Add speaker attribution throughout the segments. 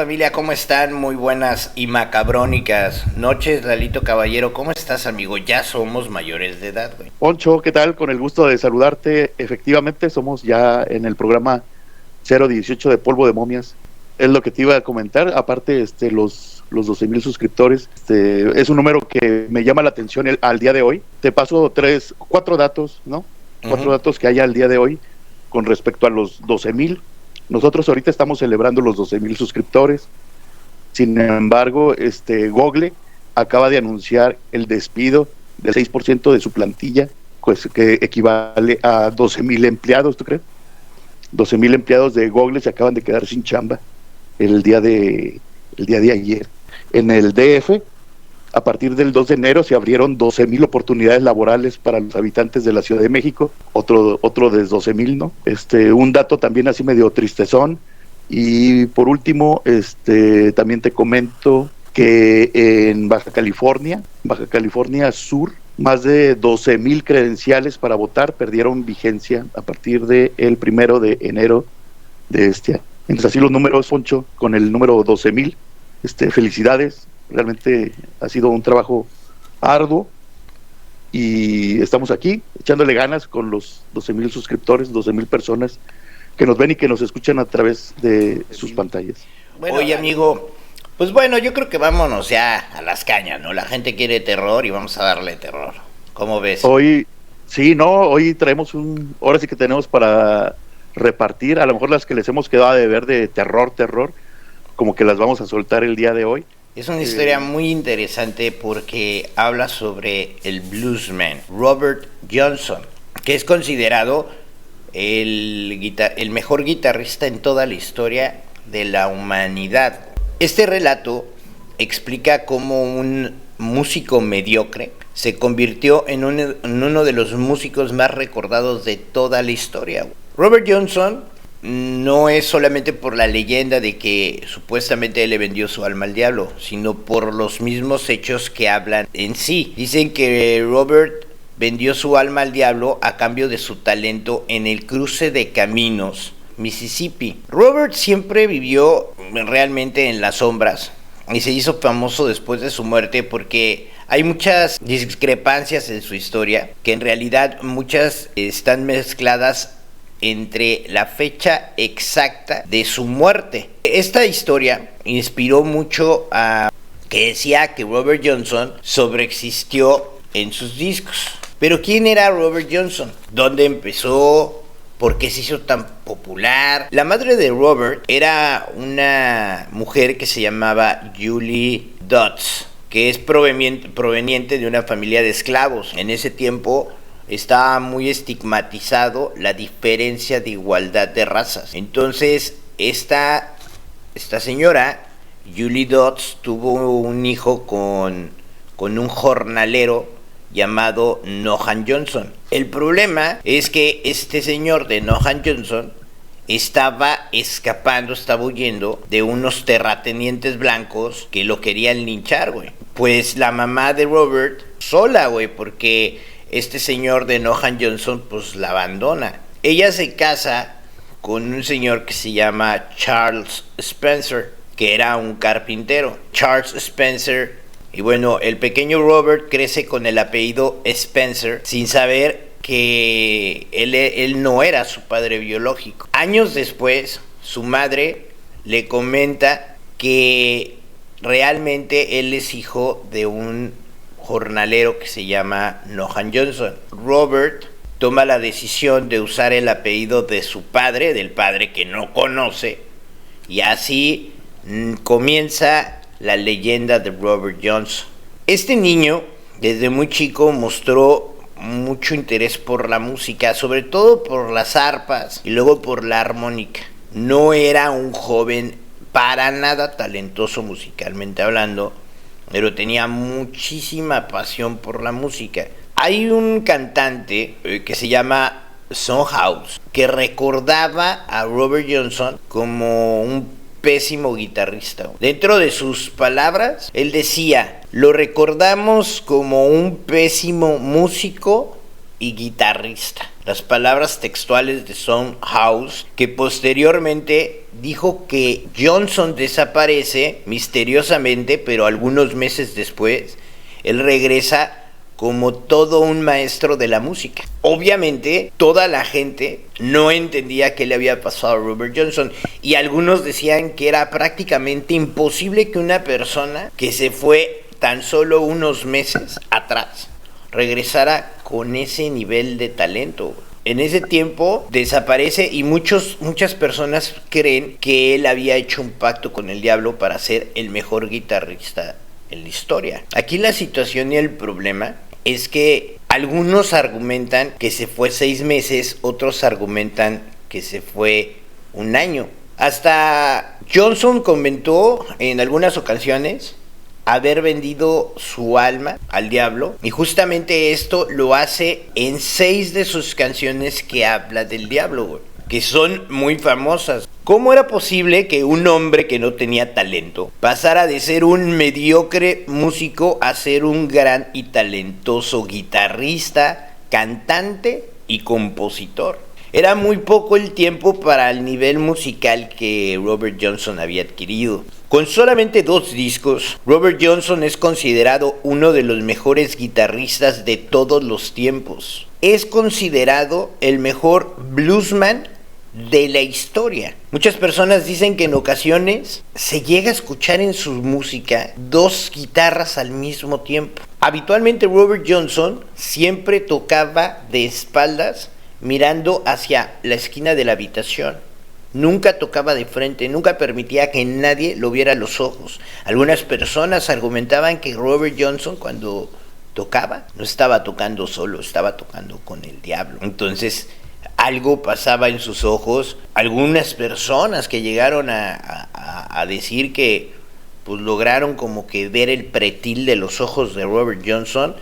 Speaker 1: familia? ¿Cómo están? Muy buenas y macabrónicas noches, Lalito Caballero. ¿Cómo estás, amigo? Ya somos mayores de edad, güey.
Speaker 2: Poncho, ¿qué tal? Con el gusto de saludarte. Efectivamente, somos ya en el programa 018 de Polvo de Momias. Es lo que te iba a comentar. Aparte, los 12,000 suscriptores, es un número que me llama la atención al día de hoy. Te paso cuatro datos, ¿no? Cuatro datos que hay al día de hoy con respecto a los 12,000. Nosotros ahorita estamos celebrando los 12,000 suscriptores. Sin embargo, Google acaba de anunciar el despido del 6% de su plantilla, pues que equivale a 12,000 empleados, ¿tú crees? 12,000 empleados de Google se acaban de quedar sin chamba el día de ayer. En el DF, a partir del 2 de enero se abrieron 12,000 oportunidades laborales para los habitantes de la Ciudad de México, otro de 12,000, ¿no? Un dato también así medio tristezón. Y por último, también te comento que en Baja California Sur, más de 12,000 credenciales para votar perdieron vigencia a partir del 1 de enero de este año. Entonces así los números, Poncho, con el número 12,000, felicidades, realmente ha sido un trabajo arduo y estamos aquí echándole ganas con los 12,000 suscriptores, 12,000 personas que nos ven y que nos escuchan a través de sus pantallas.
Speaker 1: Bueno, oye, amigo, pues bueno, yo creo que vámonos ya a las cañas, ¿no? La gente quiere terror y vamos a darle terror. ¿Cómo ves?
Speaker 2: Hoy traemos ahora sí que tenemos para repartir, a lo mejor las que les hemos quedado de ver de terror, como que las vamos a soltar el día de hoy.
Speaker 1: Es una historia muy interesante porque habla sobre el bluesman Robert Johnson, que es considerado el mejor guitarrista en toda la historia de la humanidad. Este relato explica cómo un músico mediocre se convirtió en uno de los músicos más recordados de toda la historia. Robert Johnson no es solamente por la leyenda de que supuestamente él le vendió su alma al diablo, sino por los mismos hechos que hablan en sí. Dicen que Robert vendió su alma al diablo a cambio de su talento en el cruce de caminos, Mississippi. Robert siempre vivió realmente en las sombras y se hizo famoso después de su muerte porque hay muchas discrepancias en su historia, que en realidad muchas están mezcladas entre la fecha exacta de su muerte. Esta historia inspiró mucho a que decía que Robert Johnson sobreexistió en sus discos. Pero ¿quién era Robert Johnson? ¿Dónde empezó? ¿Por qué se hizo tan popular? La madre de Robert era una mujer que se llamaba Julie Dodds, que es proveniente de una familia de esclavos. En ese tiempo estaba muy estigmatizado la diferencia de igualdad de razas. Entonces, esta señora, Julie Dodds, tuvo un hijo con un jornalero llamado Nohan Johnson. El problema es que este señor de Nohan Johnson estaba huyendo de unos terratenientes blancos que lo querían linchar, güey. Pues la mamá de Robert sola, güey, porque este señor de Nohan Johnson pues la abandona. Ella se casa con un señor que se llama Charles Spencer, que era un carpintero. Charles Spencer, y bueno, el pequeño Robert crece con el apellido Spencer sin saber que él no era su padre biológico. Años después, su madre le comenta que realmente él es hijo de un jornalero que se llama Nohan Johnson. Robert toma la decisión de usar el apellido de su padre, del padre que no conoce, y así comienza la leyenda de Robert Johnson. Este niño, desde muy chico, mostró mucho interés por la música, sobre todo por las arpas y luego por la armónica. No era un joven para nada talentoso musicalmente hablando, pero tenía muchísima pasión por la música. Hay un cantante que se llama Son-House, que recordaba a Robert Johnson como un pésimo guitarrista. Dentro de sus palabras, él decía: lo recordamos como un pésimo músico y guitarrista. Las palabras textuales de Soundhouse, que posteriormente dijo que Johnson desaparece misteriosamente, pero algunos meses después, él regresa como todo un maestro de la música. Obviamente, toda la gente no entendía qué le había pasado a Robert Johnson, y algunos decían que era prácticamente imposible que una persona que se fue tan solo unos meses atrás regresara con ese nivel de talento. En ese tiempo desaparece y muchas personas creen que él había hecho un pacto con el diablo para ser el mejor guitarrista en la historia. Aquí la situación y el problema es que algunos argumentan que se fue 6 meses, otros argumentan que se fue 1 año. Hasta Johnson comentó en algunas ocasiones haber vendido su alma al diablo, y justamente esto lo hace en 6 de sus canciones que habla del diablo, que son muy famosas. ¿Cómo era posible que un hombre que no tenía talento pasara de ser un mediocre músico a ser un gran y talentoso guitarrista, cantante y compositor? Era muy poco el tiempo para el nivel musical que Robert Johnson había adquirido. Con solamente 2 discos, Robert Johnson es considerado uno de los mejores guitarristas de todos los tiempos. Es considerado el mejor bluesman de la historia. Muchas personas dicen que en ocasiones se llega a escuchar en su música 2 guitarras al mismo tiempo. Habitualmente Robert Johnson siempre tocaba de espaldas, mirando hacia la esquina de la habitación. Nunca tocaba de frente, nunca permitía que nadie lo viera a los ojos. Algunas personas argumentaban que Robert Johnson, cuando tocaba, no estaba tocando solo, estaba tocando con el diablo. Entonces, algo pasaba en sus ojos. Algunas personas que llegaron a decir que pues lograron como que ver el pretil de los ojos de Robert Johnson,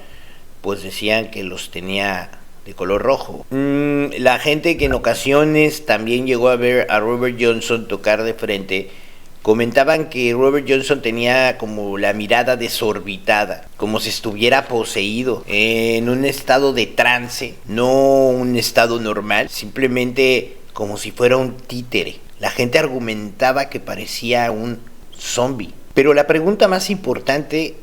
Speaker 1: pues decían que los tenía de color rojo. La gente que en ocasiones también llegó a ver a Robert Johnson tocar de frente, comentaban que Robert Johnson tenía como la mirada desorbitada, como si estuviera poseído, en un estado de trance, no un estado normal, simplemente como si fuera un títere. La gente argumentaba que parecía un zombie. Pero la pregunta más importante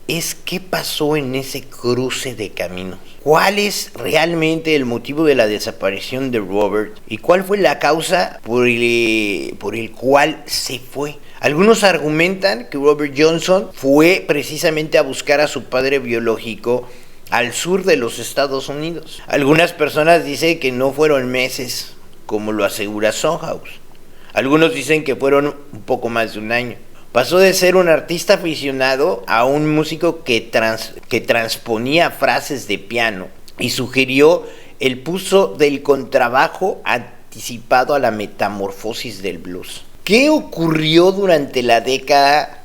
Speaker 1: es ¿qué pasó en ese cruce de caminos? ¿Cuál es realmente el motivo de la desaparición de Robert? ¿Y cuál fue la causa por el cual se fue? Algunos argumentan que Robert Johnson fue precisamente a buscar a su padre biológico al sur de los Estados Unidos. Algunas personas dicen que no fueron meses, como lo asegura Soundhouse. Algunos dicen que fueron un poco más de 1 año. Pasó de ser un artista aficionado a un músico que transponía frases de piano y sugirió el uso del contrabajo anticipado a la metamorfosis del blues. ¿Qué ocurrió durante la década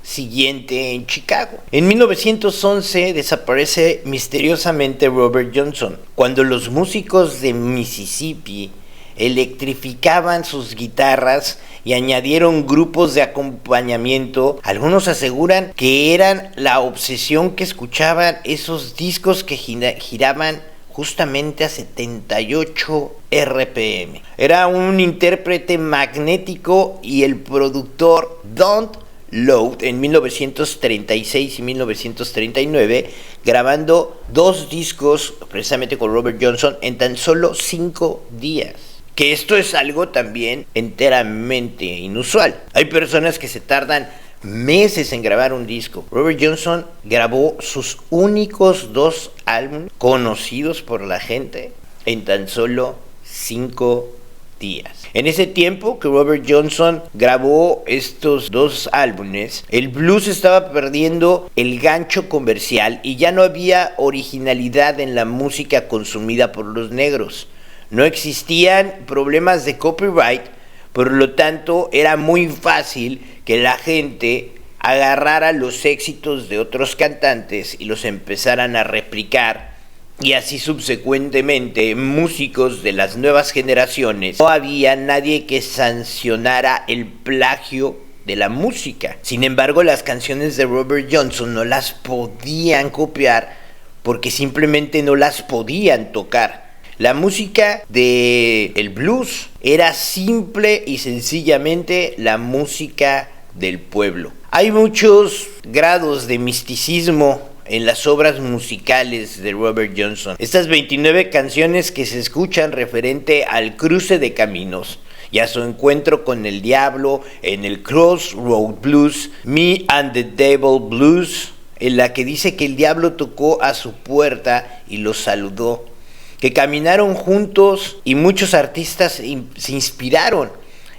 Speaker 1: siguiente en Chicago? En 1911 desaparece misteriosamente Robert Johnson, cuando los músicos de Mississippi electrificaban sus guitarras y añadieron grupos de acompañamiento. Algunos aseguran que eran la obsesión que escuchaban esos discos que giraban justamente a 78 RPM. Era un intérprete magnético y el productor Don Lowe en 1936 y 1939, grabando 2 discos precisamente con Robert Johnson en tan solo 5 días. Que esto es algo también enteramente inusual. Hay personas que se tardan meses en grabar un disco. Robert Johnson grabó sus únicos 2 álbumes conocidos por la gente en tan solo 5 días. En ese tiempo que Robert Johnson grabó estos 2 álbumes, el blues estaba perdiendo el gancho comercial y ya no había originalidad en la música consumida por los negros. No existían problemas de copyright, por lo tanto era muy fácil que la gente agarrara los éxitos de otros cantantes y los empezaran a replicar, y así subsecuentemente músicos de las nuevas generaciones. No había nadie que sancionara el plagio de la música. Sin embargo, las canciones de Robert Johnson no las podían copiar porque simplemente no las podían tocar. La música del blues era simple y sencillamente la música del pueblo. Hay muchos grados de misticismo en las obras musicales de Robert Johnson. Estas 29 canciones que se escuchan referente al cruce de caminos y a su encuentro con el diablo en el Crossroad Blues, Me and the Devil Blues, en la que dice que el diablo tocó a su puerta y los saludó, que caminaron juntos y muchos artistas se inspiraron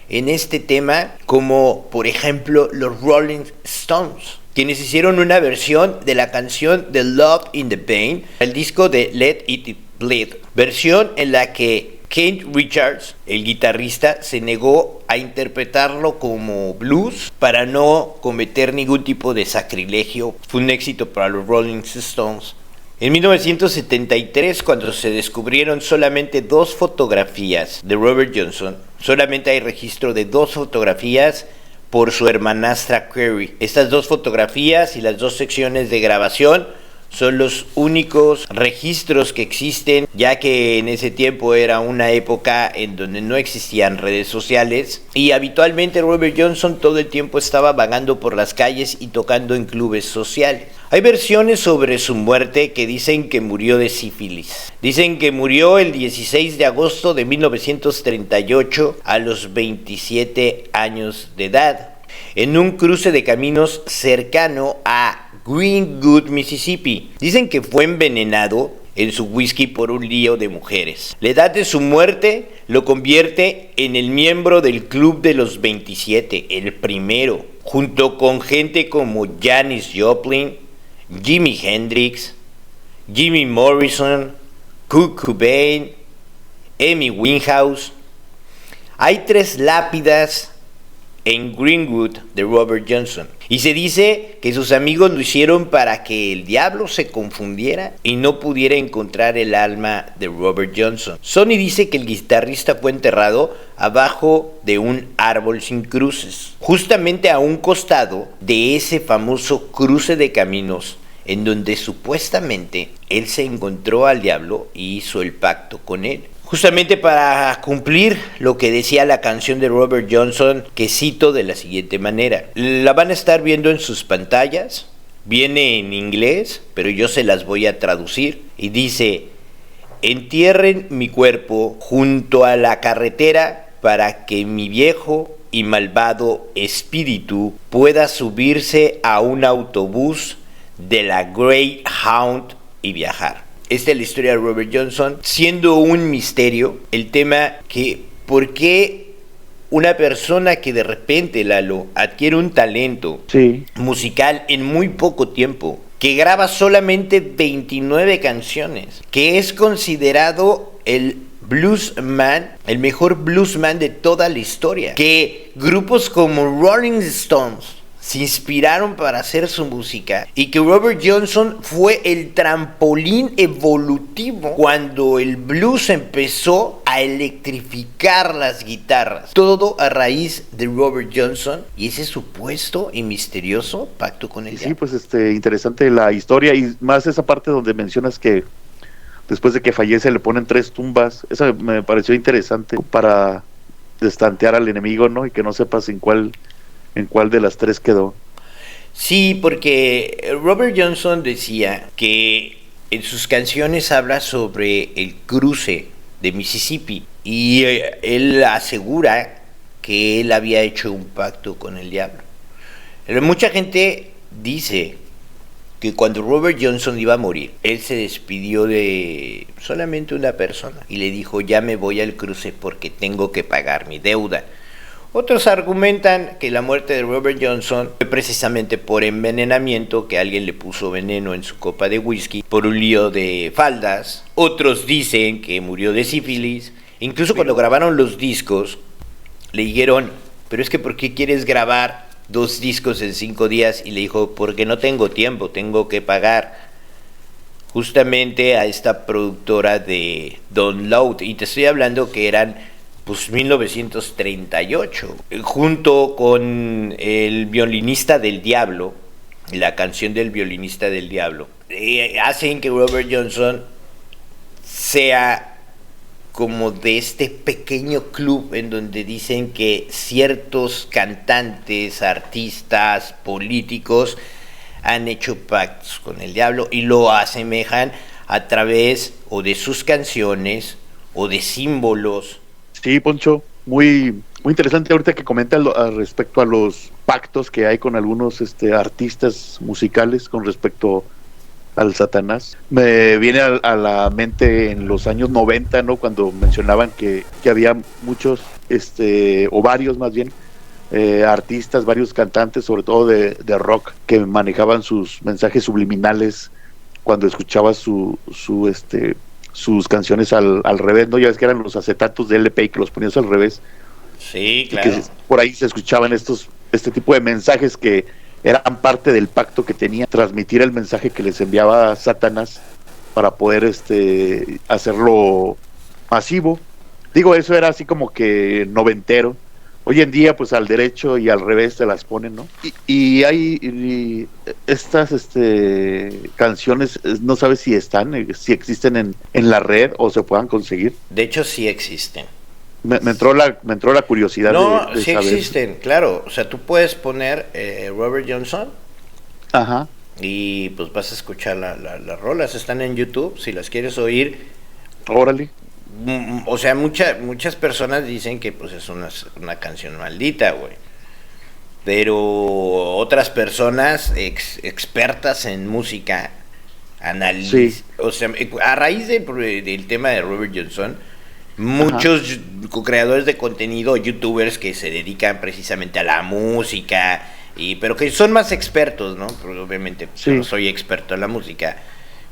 Speaker 1: en este tema, como por ejemplo los Rolling Stones, quienes hicieron una versión de la canción The Love in the Pain, el disco de Let It Bleed, versión en la que Keith Richards, el guitarrista, se negó a interpretarlo como blues para no cometer ningún tipo de sacrilegio. Fue un éxito para los Rolling Stones. En 1973, cuando se descubrieron solamente 2 fotografías de Robert Johnson, solamente hay registro de 2 fotografías por su hermanastra Carrie. Estas 2 fotografías y las 2 secciones de grabación son los únicos registros que existen, ya que en ese tiempo era una época en donde no existían redes sociales y habitualmente Robert Johnson todo el tiempo estaba vagando por las calles y tocando en clubes sociales. Hay versiones sobre su muerte que dicen que murió de sífilis. Dicen que murió el 16 de agosto de 1938 a los 27 años de edad, en un cruce de caminos cercano a Greenwood, Mississippi. Dicen que fue envenenado en su whisky por un lío de mujeres. La edad de su muerte lo convierte en el miembro del Club de los 27, el primero, junto con gente como Janis Joplin, Jimi Hendrix, Jimmy Morrison, Kurt Cobain, Amy Winehouse. Hay 3 lápidas en Greenwood de Robert Johnson, y se dice que sus amigos lo hicieron para que el diablo se confundiera y no pudiera encontrar el alma de Robert Johnson. Sonny dice que el guitarrista fue enterrado abajo de un árbol sin cruces, justamente a un costado de ese famoso cruce de caminos en donde supuestamente él se encontró al diablo y hizo el pacto con él, justamente para cumplir lo que decía la canción de Robert Johnson, que cito de la siguiente manera. La van a estar viendo en sus pantallas, viene en inglés, pero yo se las voy a traducir, y dice: entierren mi cuerpo junto a la carretera para que mi viejo y malvado espíritu pueda subirse a un autobús de la Greyhound y viajar. Esta es la historia de Robert Johnson, siendo un misterio el tema que por qué una persona que de repente, Lalo, adquiere un talento musical en muy poco tiempo, que graba solamente 29 canciones, que es considerado el bluesman, el mejor bluesman de toda la historia, que grupos como Rolling Stones se inspiraron para hacer su música, y que Robert Johnson fue el trampolín evolutivo cuando el blues empezó a electrificar las guitarras, todo a raíz de Robert Johnson y ese supuesto y misterioso pacto con el diablo.
Speaker 2: Sí, pues interesante la historia, y más esa parte donde mencionas que después de que fallece le ponen 3 tumbas. Esa me pareció interesante para destantear al enemigo, ¿no? Y que no sepas en cuál de las 3 quedó.
Speaker 1: Sí, porque Robert Johnson decía que en sus canciones habla sobre el cruce de Mississippi, y él asegura que él había hecho un pacto con el diablo. Mucha gente dice que cuando Robert Johnson iba a morir, él se despidió de solamente una persona y le dijo: ya me voy al cruce porque tengo que pagar mi deuda. Otros argumentan que la muerte de Robert Johnson fue precisamente por envenenamiento, que alguien le puso veneno en su copa de whisky por un lío de faldas. Otros dicen que murió de sífilis. Incluso cuando grabaron los discos, le dijeron: pero es que ¿por qué quieres grabar 2 discos en 5 días? Y le dijo: porque no tengo tiempo, tengo que pagar. Justamente a esta productora de Download, y te estoy hablando que eran 1938, junto con el violinista del diablo, la canción del violinista del diablo. Hacen que Robert Johnson sea como de este pequeño club en donde dicen que ciertos cantantes, artistas, políticos han hecho pactos con el diablo y lo asemejan a través o de sus canciones o de símbolos.
Speaker 2: Sí, Poncho, muy interesante ahorita que comenta respecto a los pactos que hay con algunos artistas musicales con respecto al Satanás. Me viene a la mente en los años 90, ¿no? Cuando mencionaban que había muchos, o varios más bien, artistas, varios cantantes, sobre todo de rock, que manejaban sus mensajes subliminales cuando escuchabas sus canciones al revés, ¿no? Ya ves que eran los acetatos de LP y que los ponías al revés.
Speaker 1: Sí, claro.
Speaker 2: Y que por ahí se escuchaban este tipo de mensajes que eran parte del pacto que tenía, transmitir el mensaje que les enviaba Satanás para poder hacerlo masivo. Digo, eso era así como que noventero. Hoy en día, pues al derecho y al revés se las ponen, ¿no? Y hay estas canciones, no sabes si si existen en la red o se puedan conseguir.
Speaker 1: De hecho, sí existen.
Speaker 2: Me entró la curiosidad
Speaker 1: no,
Speaker 2: de
Speaker 1: sí
Speaker 2: saber.
Speaker 1: Existen, claro. O sea, tú puedes poner Robert Johnson.
Speaker 2: Ajá.
Speaker 1: Y pues vas a escuchar las rolas. Están en YouTube, si las quieres oír.
Speaker 2: Órale.
Speaker 1: O sea, muchas personas dicen que pues es una canción maldita, güey. Pero otras personas expertas en música
Speaker 2: Sí.
Speaker 1: O sea, a raíz del tema de Robert Johnson, muchos creadores de contenido, youtubers que se dedican precisamente a la música, pero que son más expertos, ¿no? Porque obviamente yo no soy experto en la música,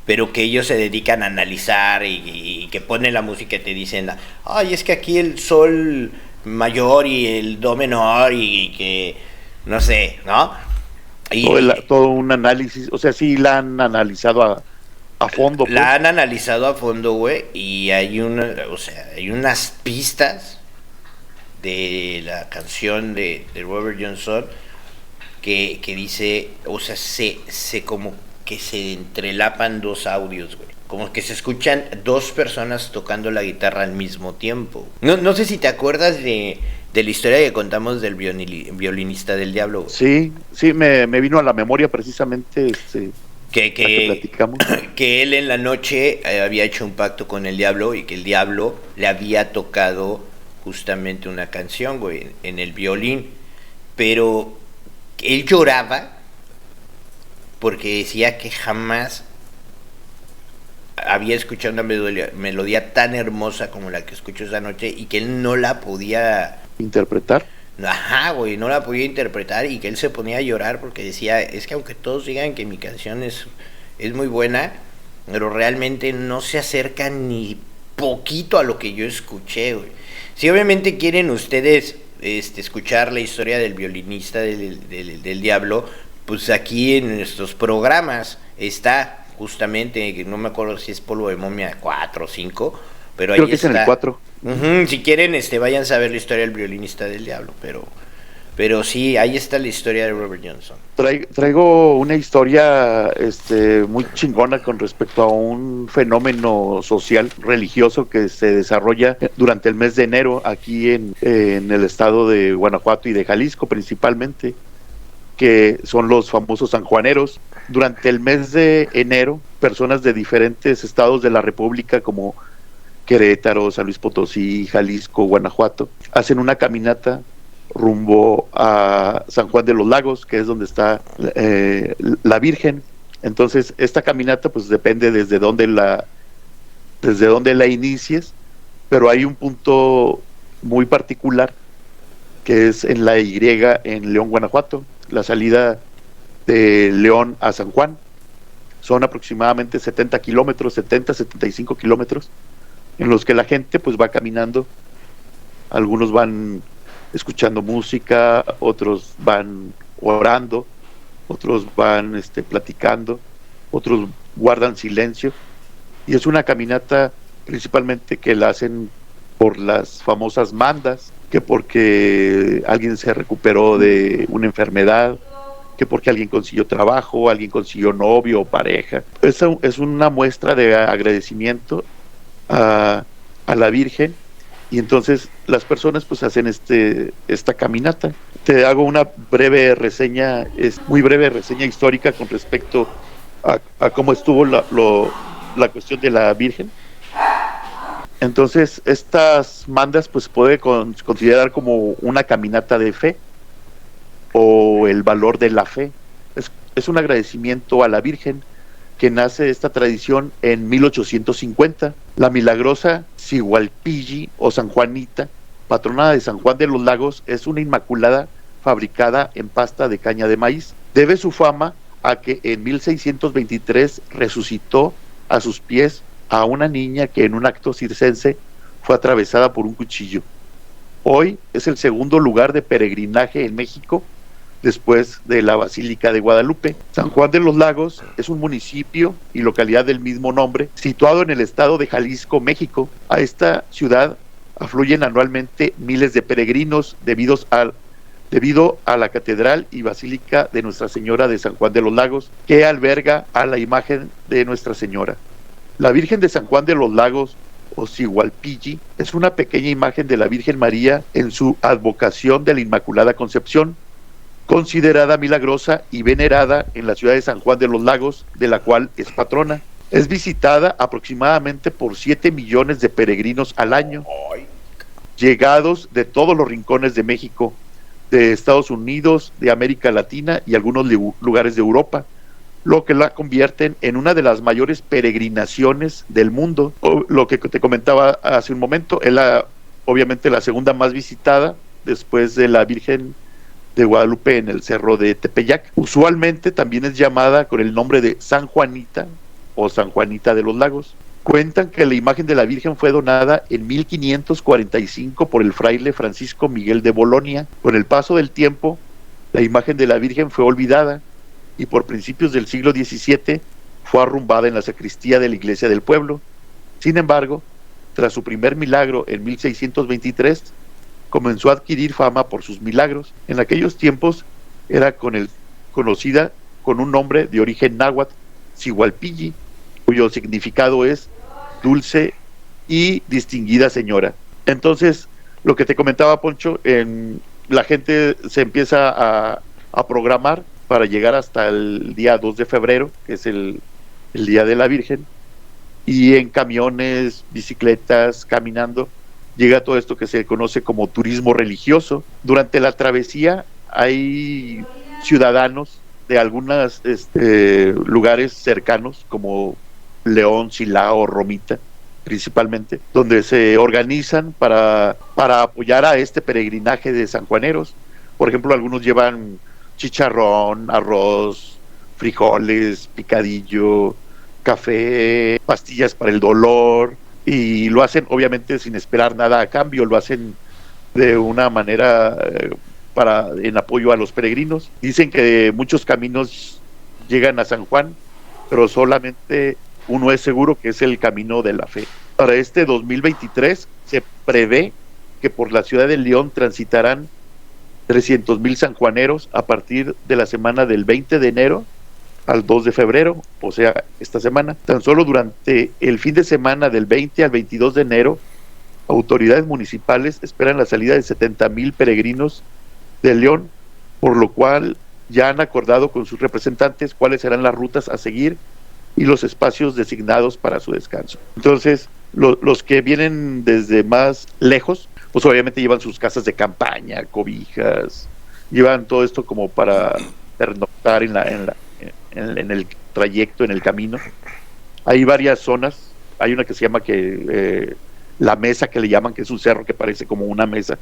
Speaker 1: pero que ellos se dedican a analizar y que ponen la música y te dicen, ay, es que aquí el sol mayor y el do menor y que, no sé, ¿no?
Speaker 2: Todo un análisis, o sea, sí la han analizado a fondo. Pues.
Speaker 1: La han analizado a fondo, güey, y hay unas pistas de la canción de Robert Johnson que dice, o sea, se como que se entrelapan dos audios, güey. Como que se escuchan dos personas tocando la guitarra al mismo tiempo. No sé si te acuerdas de la historia que contamos del violinista del diablo, güey.
Speaker 2: Sí, me vino a la memoria precisamente
Speaker 1: que
Speaker 2: platicamos.
Speaker 1: Que él en la noche había hecho un pacto con el diablo y que el diablo le había tocado justamente una canción, güey, en el violín. Pero él lloraba porque decía que jamás había escuchado una melodía tan hermosa como la que escuchó esa noche y que él no la podía
Speaker 2: interpretar.
Speaker 1: Ajá, güey, no la podía interpretar y que él se ponía a llorar porque decía, es que aunque todos digan que mi canción es muy buena, pero realmente no se acerca ni poquito a lo que yo escuché, güey. Si obviamente quieren ustedes escuchar la historia del violinista del diablo, pues aquí en nuestros programas está justamente, no me acuerdo si es Polvo de Momia 4 o 5, pero
Speaker 2: creo
Speaker 1: ahí
Speaker 2: que
Speaker 1: está.
Speaker 2: Es en el 4.
Speaker 1: Si quieren, vayan a ver la historia del violinista del diablo, pero sí, ahí está la historia de Robert Johnson.
Speaker 2: Traigo una historia muy chingona con respecto a un fenómeno social, religioso que se desarrolla durante el mes de enero aquí en el estado de Guanajuato y de Jalisco principalmente, que son los famosos sanjuaneros. Durante el mes de enero, personas de diferentes estados de la República como Querétaro, San Luis Potosí, Jalisco, Guanajuato, hacen una caminata rumbo a San Juan de los Lagos, que es donde está la Virgen. Entonces, esta caminata pues depende desde dónde la inicies, pero hay un punto muy particular que es en la Y en León, Guanajuato, la salida de León a San Juan. Son aproximadamente 75 kilómetros, en los que la gente pues va caminando. Algunos van escuchando música, otros van orando, otros van platicando, otros guardan silencio, y es una caminata principalmente que la hacen por las famosas mandas, que porque alguien se recuperó de una enfermedad, que porque alguien consiguió trabajo, alguien consiguió novio o pareja. Es una muestra de agradecimiento a la Virgen, y entonces las personas pues hacen esta caminata. Te hago una breve reseña, es muy breve reseña histórica con respecto a cómo estuvo la cuestión de la Virgen. Entonces estas mandas pues puede considerar como una caminata de fe o el valor de la fe. Es un agradecimiento a la Virgen, que nace esta tradición en 1850. La milagrosa Sigualpilli o San Juanita, patrona de San Juan de los Lagos, es una inmaculada fabricada en pasta de caña de maíz. Debe su fama a que en 1623 resucitó a sus pies a una niña que en un acto circense fue atravesada por un cuchillo. Hoy es el segundo lugar de peregrinaje en México, después de la Basílica de Guadalupe. San Juan de los Lagos es un municipio y localidad del mismo nombre, situado en el estado de Jalisco, México. A esta ciudad afluyen anualmente miles de peregrinos debido a la Catedral y Basílica de Nuestra Señora de San Juan de los Lagos, que alberga a la imagen de Nuestra Señora. La Virgen de San Juan de los Lagos, o Sigualpilli, es una pequeña imagen de la Virgen María en su advocación de la Inmaculada Concepción, considerada milagrosa y venerada en la ciudad de San Juan de los Lagos, de la cual es patrona. Es visitada aproximadamente por 7 millones de peregrinos al año, llegados de todos los rincones de México, de Estados Unidos, de América Latina y algunos lugares de Europa, lo que la convierten en una de las mayores peregrinaciones del mundo. Lo que te comentaba hace un momento, es obviamente la segunda más visitada después de la Virgen de Guadalupe en el cerro de Tepeyac. Usualmente también es llamada con el nombre de San Juanita o San Juanita de los Lagos. Cuentan que la imagen de la Virgen fue donada en 1545 por el fraile Francisco Miguel de Bolonia. Con el paso del tiempo, la imagen de la Virgen fue olvidada y por principios del siglo XVII fue arrumbada en la sacristía de la iglesia del pueblo. Sin embargo, tras su primer milagro en 1623, comenzó a adquirir fama por sus milagros. En aquellos tiempos era conocida con un nombre de origen náhuatl, Sigualpilli, cuyo significado es dulce y distinguida señora. Entonces, lo que te comentaba, Poncho, la gente se empieza a programar para llegar hasta el día 2 de febrero, que es el Día de la Virgen, y en camiones, bicicletas, caminando, llega todo esto que se conoce como turismo religioso. Durante la travesía hay ciudadanos de algunos lugares cercanos, como León, Silao, Romita, principalmente, donde se organizan para apoyar a este peregrinaje de sanjuaneros. Por ejemplo, algunos llevan chicharrón, arroz, frijoles, picadillo, café, pastillas para el dolor, y lo hacen obviamente sin esperar nada a cambio, lo hacen de una manera en apoyo a los peregrinos. Dicen que muchos caminos llegan a San Juan, pero solamente uno es seguro, que es el camino de la fe. Para este 2023 se prevé que por la ciudad de León transitarán 300,000 sanjuaneros a partir de la semana del 20 de enero al 2 de febrero, o sea, esta semana. Tan solo durante el fin de semana del 20 al 22 de enero, autoridades municipales esperan la salida de 70,000 peregrinos de León, por lo cual ya han acordado con sus representantes cuáles serán las rutas a seguir y los espacios designados para su descanso. Entonces, los que vienen desde más lejos, pues obviamente llevan sus casas de campaña, cobijas, llevan todo esto como para pernoctar en el trayecto, en el camino. Hay varias zonas. Hay una que se llama la mesa, que le llaman, que es un cerro que parece como una mesa,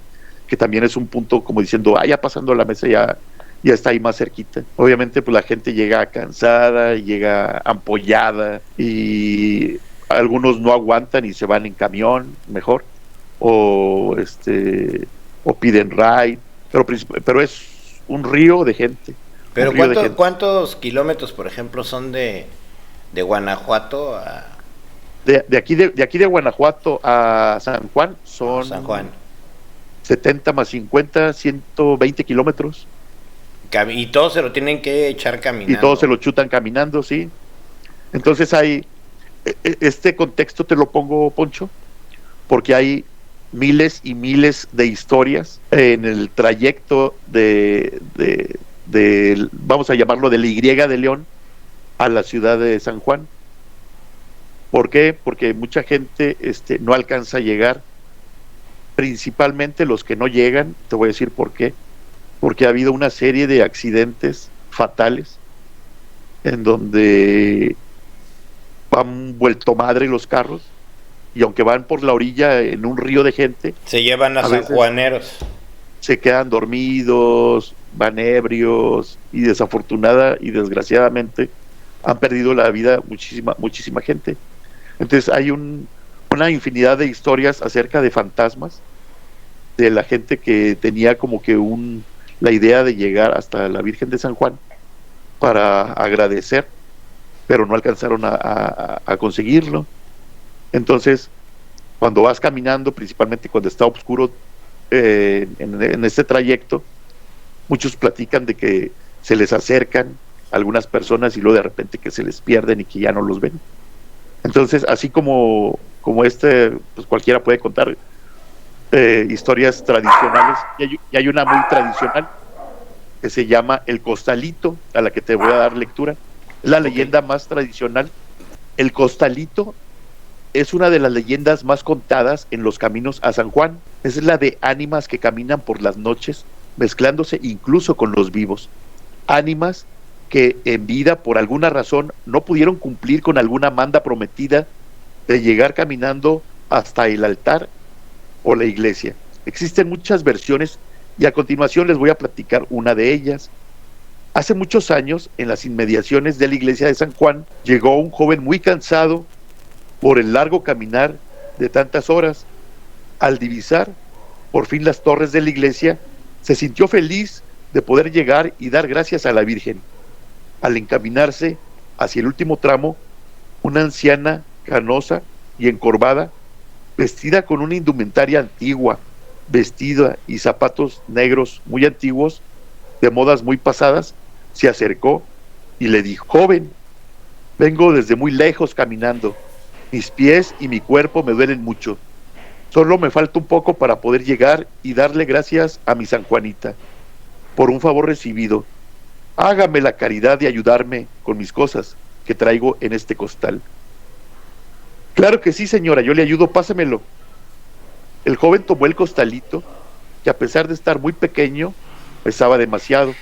Speaker 2: que también es un punto como diciendo, ya pasando la mesa ya está ahí más cerquita. Obviamente pues la gente llega cansada, llega ampollada, y algunos no aguantan y se van en camión mejor, o piden ride, pero es un río de gente.
Speaker 1: Pero ¿cuántos kilómetros, por ejemplo, son de Guanajuato a...?
Speaker 2: De aquí de Guanajuato a San Juan son
Speaker 1: San Juan.
Speaker 2: 70 más 50, 120 kilómetros.
Speaker 1: Y todos se lo tienen que echar
Speaker 2: y
Speaker 1: caminando.
Speaker 2: todos se lo chutan caminando, ¿sí? Entonces hay, este contexto te lo pongo, Poncho, porque hay miles y miles de historias en el trayecto vamos a llamarlo, de la Y de León a la ciudad de San Juan. ¿Por qué? Porque mucha gente no alcanza a llegar, principalmente los que no llegan. Te voy a decir por qué. Porque ha habido una serie de accidentes fatales en donde han vuelto madre los carros, y aunque van por la orilla en un río de gente,
Speaker 1: se llevan a sanjuaneros,
Speaker 2: se quedan dormidos, van ebrios, y desafortunada y desgraciadamente han perdido la vida muchísima gente. Entonces hay una infinidad de historias acerca de fantasmas, de la gente que tenía como que la idea de llegar hasta la Virgen de San Juan para agradecer, pero no alcanzaron a conseguirlo. Entonces, cuando vas caminando, principalmente cuando está oscuro en este trayecto, muchos platican de que se les acercan algunas personas y luego de repente que se les pierden y que ya no los ven. Entonces, así como pues cualquiera puede contar historias tradicionales, y hay una muy tradicional que se llama El Costalito, a la que te voy a dar lectura. Es la leyenda más tradicional. El Costalito es una de las leyendas más contadas en los caminos a San Juan. Es la de ánimas que caminan por las noches, mezclándose incluso con los vivos. Ánimas que en vida, por alguna razón, no pudieron cumplir con alguna manda prometida de llegar caminando hasta el altar o la iglesia. Existen muchas versiones y a continuación les voy a platicar una de ellas. Hace muchos años, en las inmediaciones de la iglesia de San Juan, llegó un joven muy cansado por el largo caminar de tantas horas. Al divisar por fin las torres de la iglesia, se sintió feliz de poder llegar y dar gracias a la Virgen. Al encaminarse hacia el último tramo, una anciana, canosa y encorvada, vestida con una indumentaria antigua, vestida y zapatos negros muy antiguos, de modas muy pasadas, se acercó y le dijo: joven, vengo desde muy lejos caminando, mis pies y mi cuerpo me duelen mucho, solo me falta un poco para poder llegar y darle gracias a mi San Juanita por un favor recibido. Hágame la caridad de ayudarme con mis cosas que traigo en este costal. Claro que sí, señora, yo le ayudo, pásemelo. El joven tomó el costalito, que a pesar de estar muy pequeño, pesaba demasiado.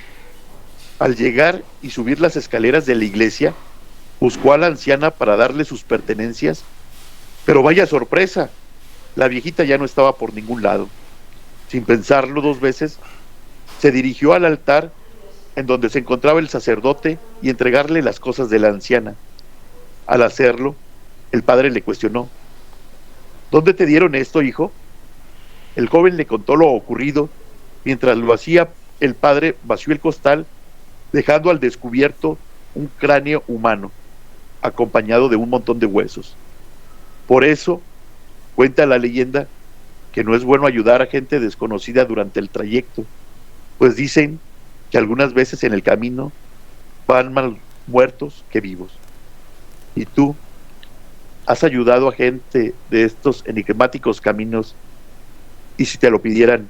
Speaker 2: Al llegar y subir las escaleras de la iglesia, buscó a la anciana para darle sus pertenencias, pero vaya sorpresa, la viejita ya no estaba por ningún lado. Sin pensarlo dos veces, se dirigió al altar en donde se encontraba el sacerdote y entregarle las cosas de la anciana. Al hacerlo, el padre le cuestionó: ¿dónde te dieron esto, hijo? El joven le contó lo ocurrido. Mientras lo hacía, el padre vació el costal, dejando al descubierto un cráneo humano, acompañado de un montón de huesos. Por eso, cuenta la leyenda, que no es bueno ayudar a gente desconocida durante el trayecto, pues dicen que algunas veces en el camino van más muertos que vivos. ¿Y tú has ayudado a gente de estos enigmáticos caminos? Y si te lo pidieran,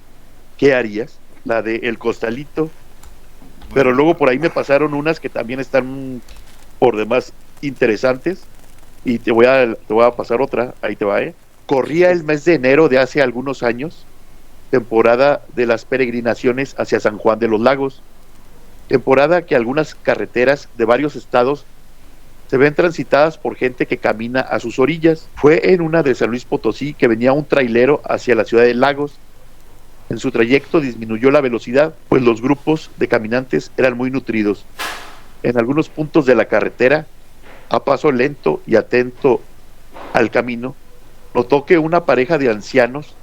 Speaker 2: ¿qué harías? La de El Costalito. Pero luego por ahí me pasaron unas que también están por demás interesantes, y te voy a pasar otra. Ahí te va. Corría el mes de enero de hace algunos años, temporada de las peregrinaciones hacia San Juan de los Lagos, temporada que algunas carreteras de varios estados se ven transitadas por gente que camina a sus orillas. Fue en una de San Luis Potosí que venía un trailero hacia la ciudad de Lagos. En su trayecto disminuyó la velocidad, pues los grupos de caminantes eran muy nutridos. En algunos puntos de la carretera, a paso lento y atento al camino, notó que una pareja de ancianos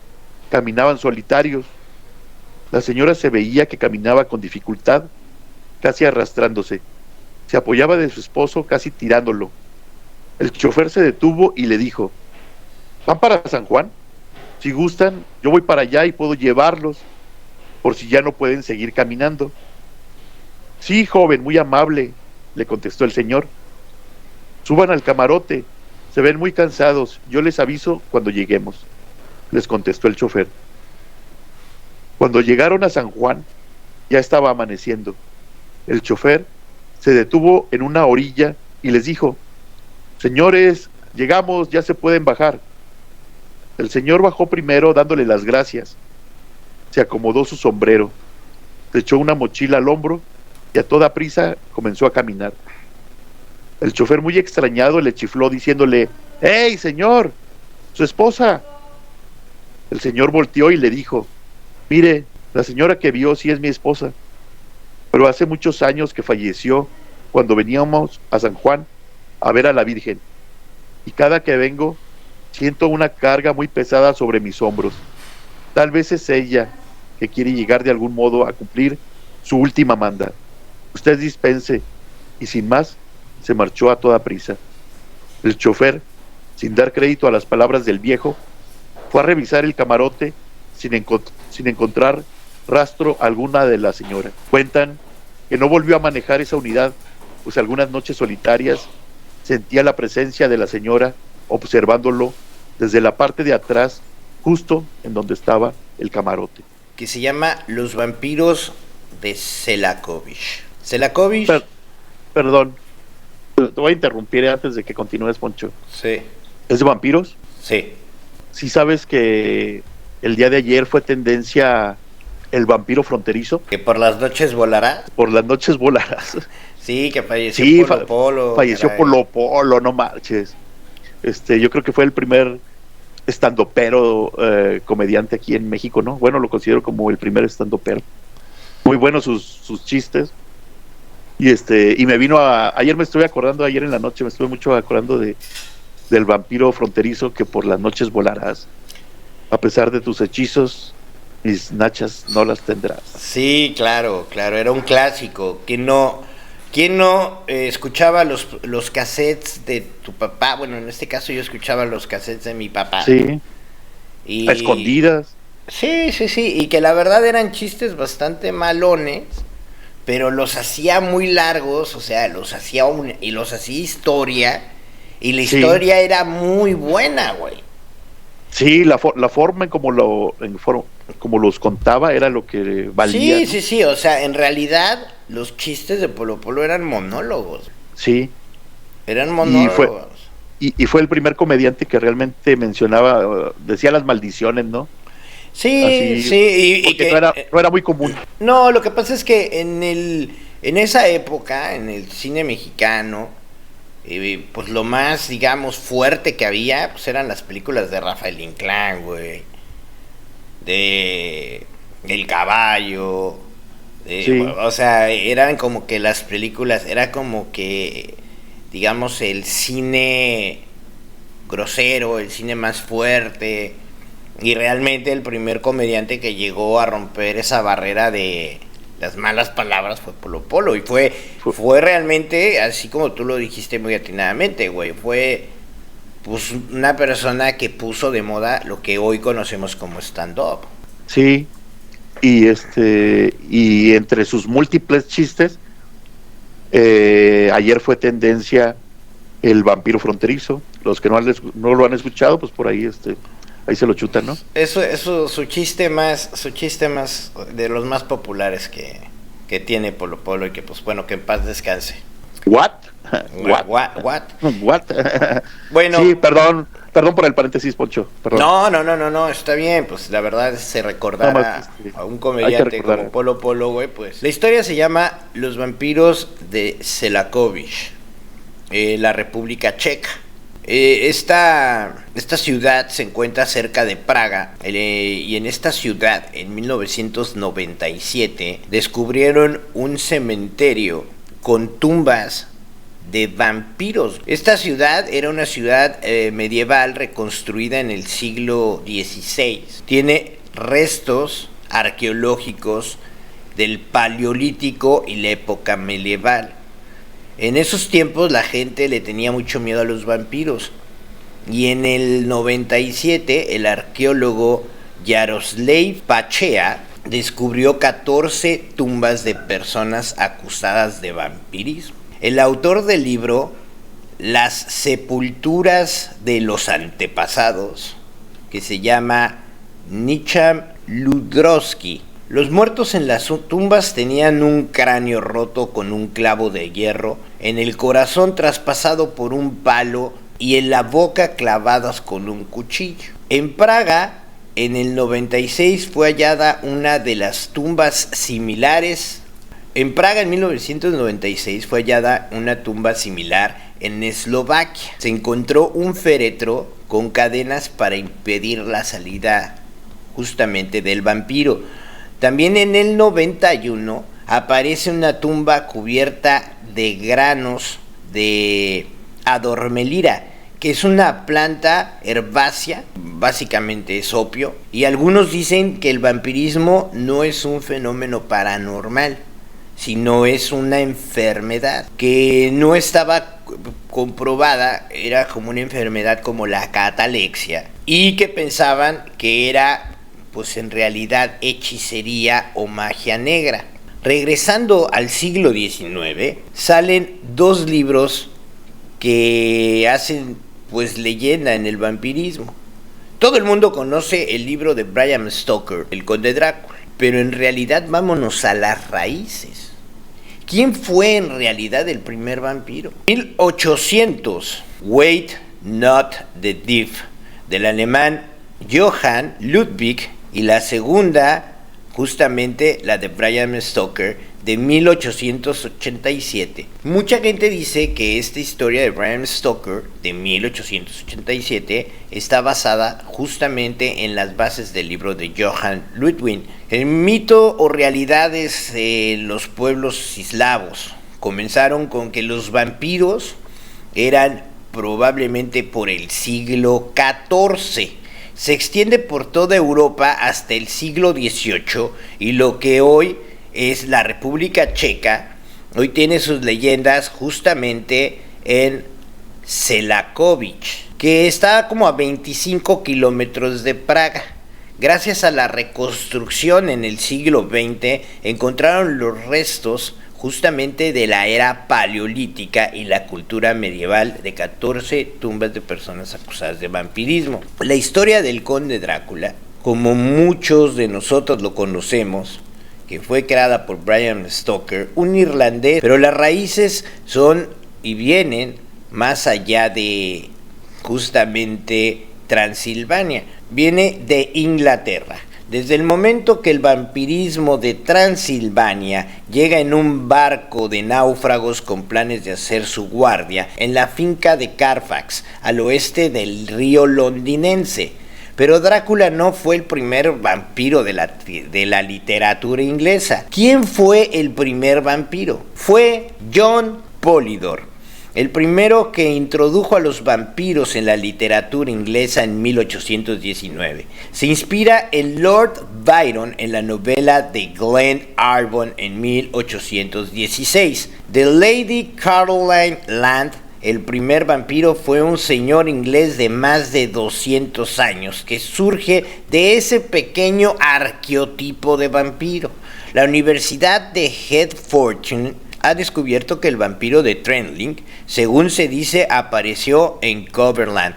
Speaker 2: caminaban solitarios. La señora se veía que caminaba con dificultad, casi arrastrándose. Se apoyaba de su esposo, casi tirándolo. El chofer se detuvo y le dijo: ¿van para San Juan? Si gustan, yo voy para allá y puedo llevarlos, por si ya no pueden seguir caminando. Sí, joven, muy amable, le contestó el señor. Suban al camarote, se ven muy cansados, yo les aviso cuando lleguemos, les contestó el chofer. Cuando llegaron a San Juan, ya estaba amaneciendo. El chofer se detuvo en una orilla y les dijo: señores, llegamos, ya se pueden bajar. El señor bajó primero dándole las gracias. Se acomodó su sombrero, se echó una mochila al hombro y a toda prisa comenzó a caminar. El chofer, muy extrañado, le chifló diciéndole: ¡Hey, señor! ¡Su esposa! El señor volteó y le dijo: mire, la señora que vio sí es mi esposa, pero hace muchos años que falleció cuando veníamos a San Juan a ver a la Virgen, y cada que vengo siento una carga muy pesada sobre mis hombros. Tal vez es ella que quiere llegar de algún modo a cumplir su última manda. Usted dispense, y sin más, se marchó a toda prisa. El chofer, sin dar crédito a las palabras del viejo, fue a revisar el camarote sin encontrar rastro alguna de la señora. Cuentan que no volvió a manejar esa unidad, pues algunas noches solitarias sentía la presencia de la señora observándolo desde la parte de atrás, justo en donde estaba el camarote.
Speaker 1: Que se llama Los vampiros de Selakovich. Selakovich.
Speaker 2: Perdón, te voy a interrumpir antes de que continúes, Poncho.
Speaker 1: Sí.
Speaker 2: ¿Es de vampiros?
Speaker 1: Sí.
Speaker 2: ¿Sí sabes que el día de ayer fue tendencia el vampiro fronterizo?
Speaker 1: ¿Que por las noches volará?
Speaker 2: Por las noches volarás.
Speaker 1: Sí, que falleció
Speaker 2: Sí,
Speaker 1: Polo Polo.
Speaker 2: falleció
Speaker 1: caray.
Speaker 2: Polo Polo, no marches. Yo creo que fue el primer estandopero comediante aquí en México, ¿no? Bueno, lo considero como el primer estandopero. Muy buenos sus chistes. Y me vino ayer me estuve acordando, ayer en la noche me estuve mucho acordando del vampiro fronterizo, que por las noches volarás. A pesar de tus hechizos, mis nachas no las tendrás.
Speaker 1: Sí, claro, era un clásico. ¿Quién no escuchaba los cassettes de tu papá? Bueno, en este caso yo escuchaba los cassettes de mi papá.
Speaker 2: Sí,
Speaker 1: Y...
Speaker 2: a escondidas.
Speaker 1: Sí, y que la verdad eran chistes bastante malones, pero los hacía muy largos, o sea, los hacía historia, y la
Speaker 2: Sí.
Speaker 1: historia era muy buena, güey.
Speaker 2: Sí, la forma en como los contaba era lo que valía, ¿no?
Speaker 1: Sí, o sea, en realidad los chistes de Polo Polo eran monólogos.
Speaker 2: Sí,
Speaker 1: Eran monólogos.
Speaker 2: y fue el primer comediante que realmente mencionaba, decía las maldiciones, ¿no?
Speaker 1: Sí,
Speaker 2: Así,
Speaker 1: sí,
Speaker 2: porque no era muy común.
Speaker 1: No, lo que pasa es que en esa época, en el cine mexicano, pues lo más, digamos, fuerte que había, pues eran las películas de Rafael Inclán, güey. De El Caballo.
Speaker 2: Sí.
Speaker 1: O sea, eran como que las películas, era como que, digamos, el cine grosero, el cine más fuerte. Y realmente el primer comediante que llegó a romper esa barrera de las malas palabras fue Polo Polo. Y fue realmente, así como tú lo dijiste muy atinadamente, güey, fue pues una persona que puso de moda lo que hoy conocemos como stand-up.
Speaker 2: Sí, y entre sus múltiples chistes, ayer fue tendencia el vampiro fronterizo. Los que no lo han escuchado, pues por ahí ahí se lo chutan, ¿no?
Speaker 1: Eso su chiste más de los más populares que tiene Polo Polo, y que pues bueno, que en paz descanse.
Speaker 2: What?
Speaker 1: What? Bueno,
Speaker 2: sí, perdón por el paréntesis, Poncho, perdón.
Speaker 1: No, está bien, pues la verdad se recordar a un comediante como Polo Polo, güey, pues. La historia se llama Los vampiros de Selakovich, la República Checa. Esta ciudad se encuentra cerca de Praga, y en esta ciudad, en 1997, descubrieron un cementerio con tumbas de vampiros. Esta ciudad era una ciudad medieval reconstruida en el siglo XVI. Tiene restos arqueológicos del Paleolítico y la época medieval. En esos tiempos la gente le tenía mucho miedo a los vampiros. Y en el 97 el arqueólogo Yaroslav Pachea descubrió 14 tumbas de personas acusadas de vampirismo. El autor del libro Las sepulturas de los antepasados, que se llama Nicham Ludrowski. Los muertos en las tumbas tenían un cráneo roto con un clavo de hierro, en el corazón traspasado por un palo y en la boca clavadas con un cuchillo. En Praga, en el 96, fue hallada una de las tumbas similares. En Praga, en 1996, fue hallada una tumba similar en Eslovaquia. Se encontró un féretro con cadenas para impedir la salida justamente del vampiro. También en el 91 aparece una tumba cubierta de granos de adormelira, que es una planta herbácea, básicamente es opio, y algunos dicen que el vampirismo no es un fenómeno paranormal, sino es una enfermedad que no estaba comprobada, era como una enfermedad como la catalexia, y que pensaban que era, pues en realidad, hechicería o magia negra. Regresando al siglo XIX, salen 2 libros que hacen pues leyenda en el vampirismo. Todo el mundo conoce el libro de Bram Stoker, El Conde Drácula, pero en realidad vámonos a las raíces. ¿Quién fue en realidad el primer vampiro? 1800, Wait Not the Dief, del alemán Johann Ludwig, y la segunda, justamente la de Bram Stoker, de 1887. Mucha gente dice que esta historia de Bram Stoker de 1887 está basada justamente en las bases del libro de Johann Ludwig. El mito o realidades de los pueblos eslavos comenzaron con que los vampiros eran probablemente por el siglo XIV. Se extiende por toda Europa hasta el siglo XVIII, y lo que hoy es la República Checa, hoy tiene sus leyendas justamente en Selakovic, que está como a 25 kilómetros de Praga. Gracias a la reconstrucción en el siglo XX, encontraron los restos justamente de la era paleolítica y la cultura medieval de 14 tumbas de personas acusadas de vampirismo. La historia del Conde Drácula, como muchos de nosotros lo conocemos, que fue creada por Bram Stoker, un irlandés, pero las raíces son y vienen más allá de justamente Transilvania, viene de Inglaterra. Desde el momento que el vampirismo de Transilvania llega en un barco de náufragos con planes de hacer su guardia en la finca de Carfax, al oeste del río londinense. Pero Drácula no fue el primer vampiro de la literatura inglesa. ¿Quién fue el primer vampiro? Fue John Polidor, el primero que introdujo a los vampiros en la literatura inglesa en 1819. Se inspira en Lord Byron en la novela de Glen Arbon en 1816. The Lady Caroline Land, el primer vampiro, fue un señor inglés de más de 200 años que surge de ese pequeño arqueotipo de vampiro. La Universidad de Hertfordshire ha descubierto que el vampiro de Trendling, según se dice, apareció en Coverland.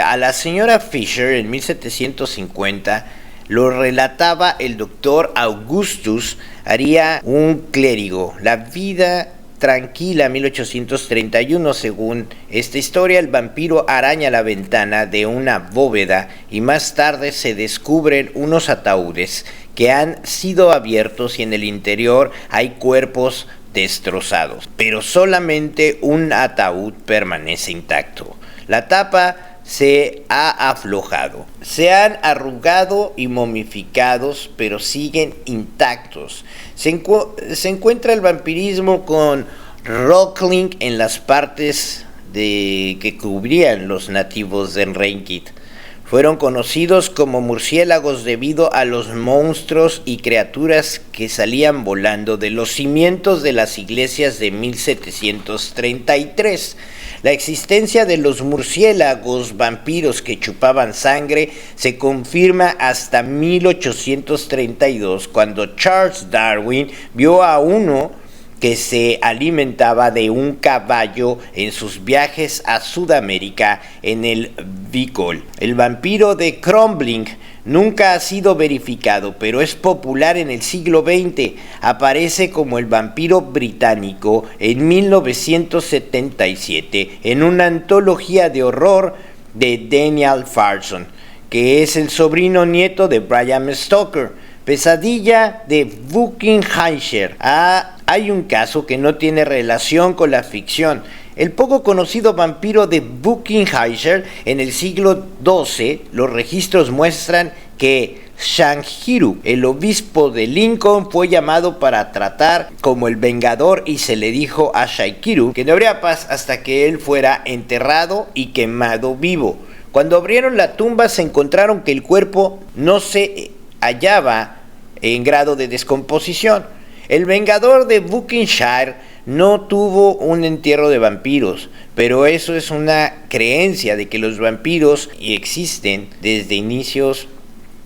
Speaker 1: A la señora Fisher en 1750 lo relataba el doctor Augustus Aria, un clérigo. La vida tranquila, 1831, según esta historia, el vampiro araña la ventana de una bóveda y más tarde se descubren unos ataúdes que han sido abiertos y en el interior hay cuerpos destrozados, pero solamente un ataúd permanece intacto. La tapa se ha aflojado, se han arrugado y momificados, pero siguen intactos. Se encuentra el vampirismo con Rockling en las partes que cubrían los nativos de Reykjavik. Fueron conocidos como murciélagos debido a los monstruos y criaturas que salían volando de los cimientos de las iglesias de 1733. La existencia de los murciélagos vampiros que chupaban sangre se confirma hasta 1832, cuando Charles Darwin vio a uno que se alimentaba de un caballo en sus viajes a Sudamérica en el Bicol. El vampiro de Crumbling nunca ha sido verificado, pero es popular en el siglo XX. Aparece como el vampiro británico en 1977 en una antología de horror de Daniel Farson, que es el sobrino nieto de Bram Stoker. Pesadilla de Buckinghamshire. Hay un caso que no tiene relación con la ficción. El poco conocido vampiro de Buckinghamshire en el siglo XII, los registros muestran que Shanhiru, el obispo de Lincoln, fue llamado para tratar como el vengador y se le dijo a Shaikiru que no habría paz hasta que él fuera enterrado y quemado vivo. Cuando abrieron la tumba se encontraron que el cuerpo no se hallaba en grado de descomposición. El vengador de Buckinghamshire no tuvo un entierro de vampiros, pero eso es una creencia de que los vampiros existen desde inicios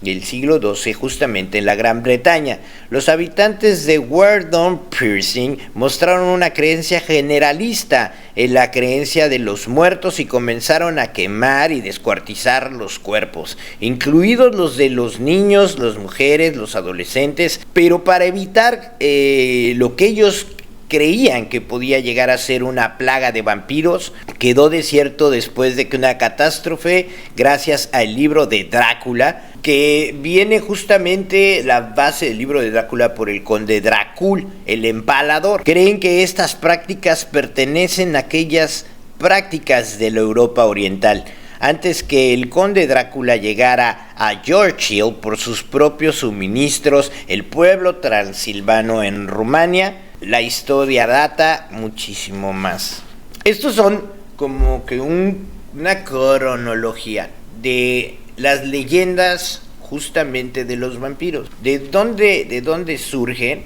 Speaker 1: del siglo XII, justamente en la Gran Bretaña. Los habitantes de Werdon Piercing mostraron una creencia generalista en la creencia de los muertos y comenzaron a quemar y descuartizar los cuerpos, incluidos los de los niños, las mujeres, los adolescentes, pero para evitar lo que ellos creían que podía llegar a ser una plaga de vampiros, quedó desierto después de que una catástrofe, gracias al libro de Drácula, que viene justamente la base del libro de Drácula por el conde Drácula, el empalador. Creen que estas prácticas pertenecen a aquellas prácticas de la Europa oriental. Antes que el conde Drácula llegara a Yorkshire por sus propios suministros, el pueblo transilvano en Rumania, la historia data muchísimo más. Estos son como que una cronología de las leyendas justamente de los vampiros. ¿De dónde surgen?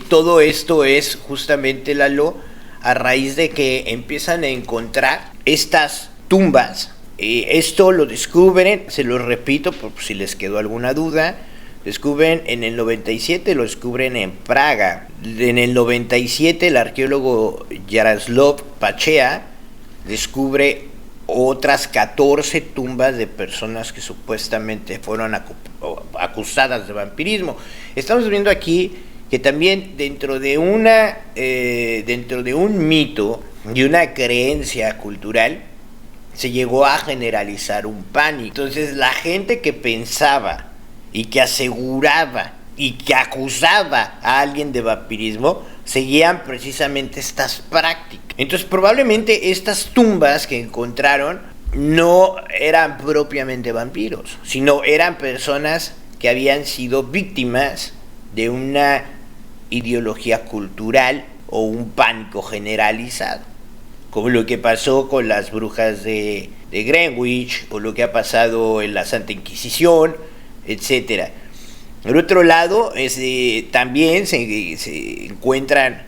Speaker 1: Todo esto es justamente, Lalo, a raíz de que empiezan a encontrar estas tumbas. Esto lo descubren, se lo repito por si les quedó alguna duda, descubren en el 97, lo descubren en Praga. En el 97 el arqueólogo Jaroslav Pachea descubre otras 14 tumbas de personas que supuestamente fueron acusadas de vampirismo. Estamos viendo aquí que también dentro de un mito y una creencia cultural se llegó a generalizar un pánico. Entonces la gente que pensaba y que aseguraba y que acusaba a alguien de vampirismo seguían precisamente estas prácticas. Entonces probablemente estas tumbas que encontraron no eran propiamente vampiros, sino eran personas que habían sido víctimas de una ideología cultural o un pánico generalizado, como lo que pasó con las brujas de Greenwich o lo que ha pasado en la Santa Inquisición, etcétera. Por otro lado, también se encuentran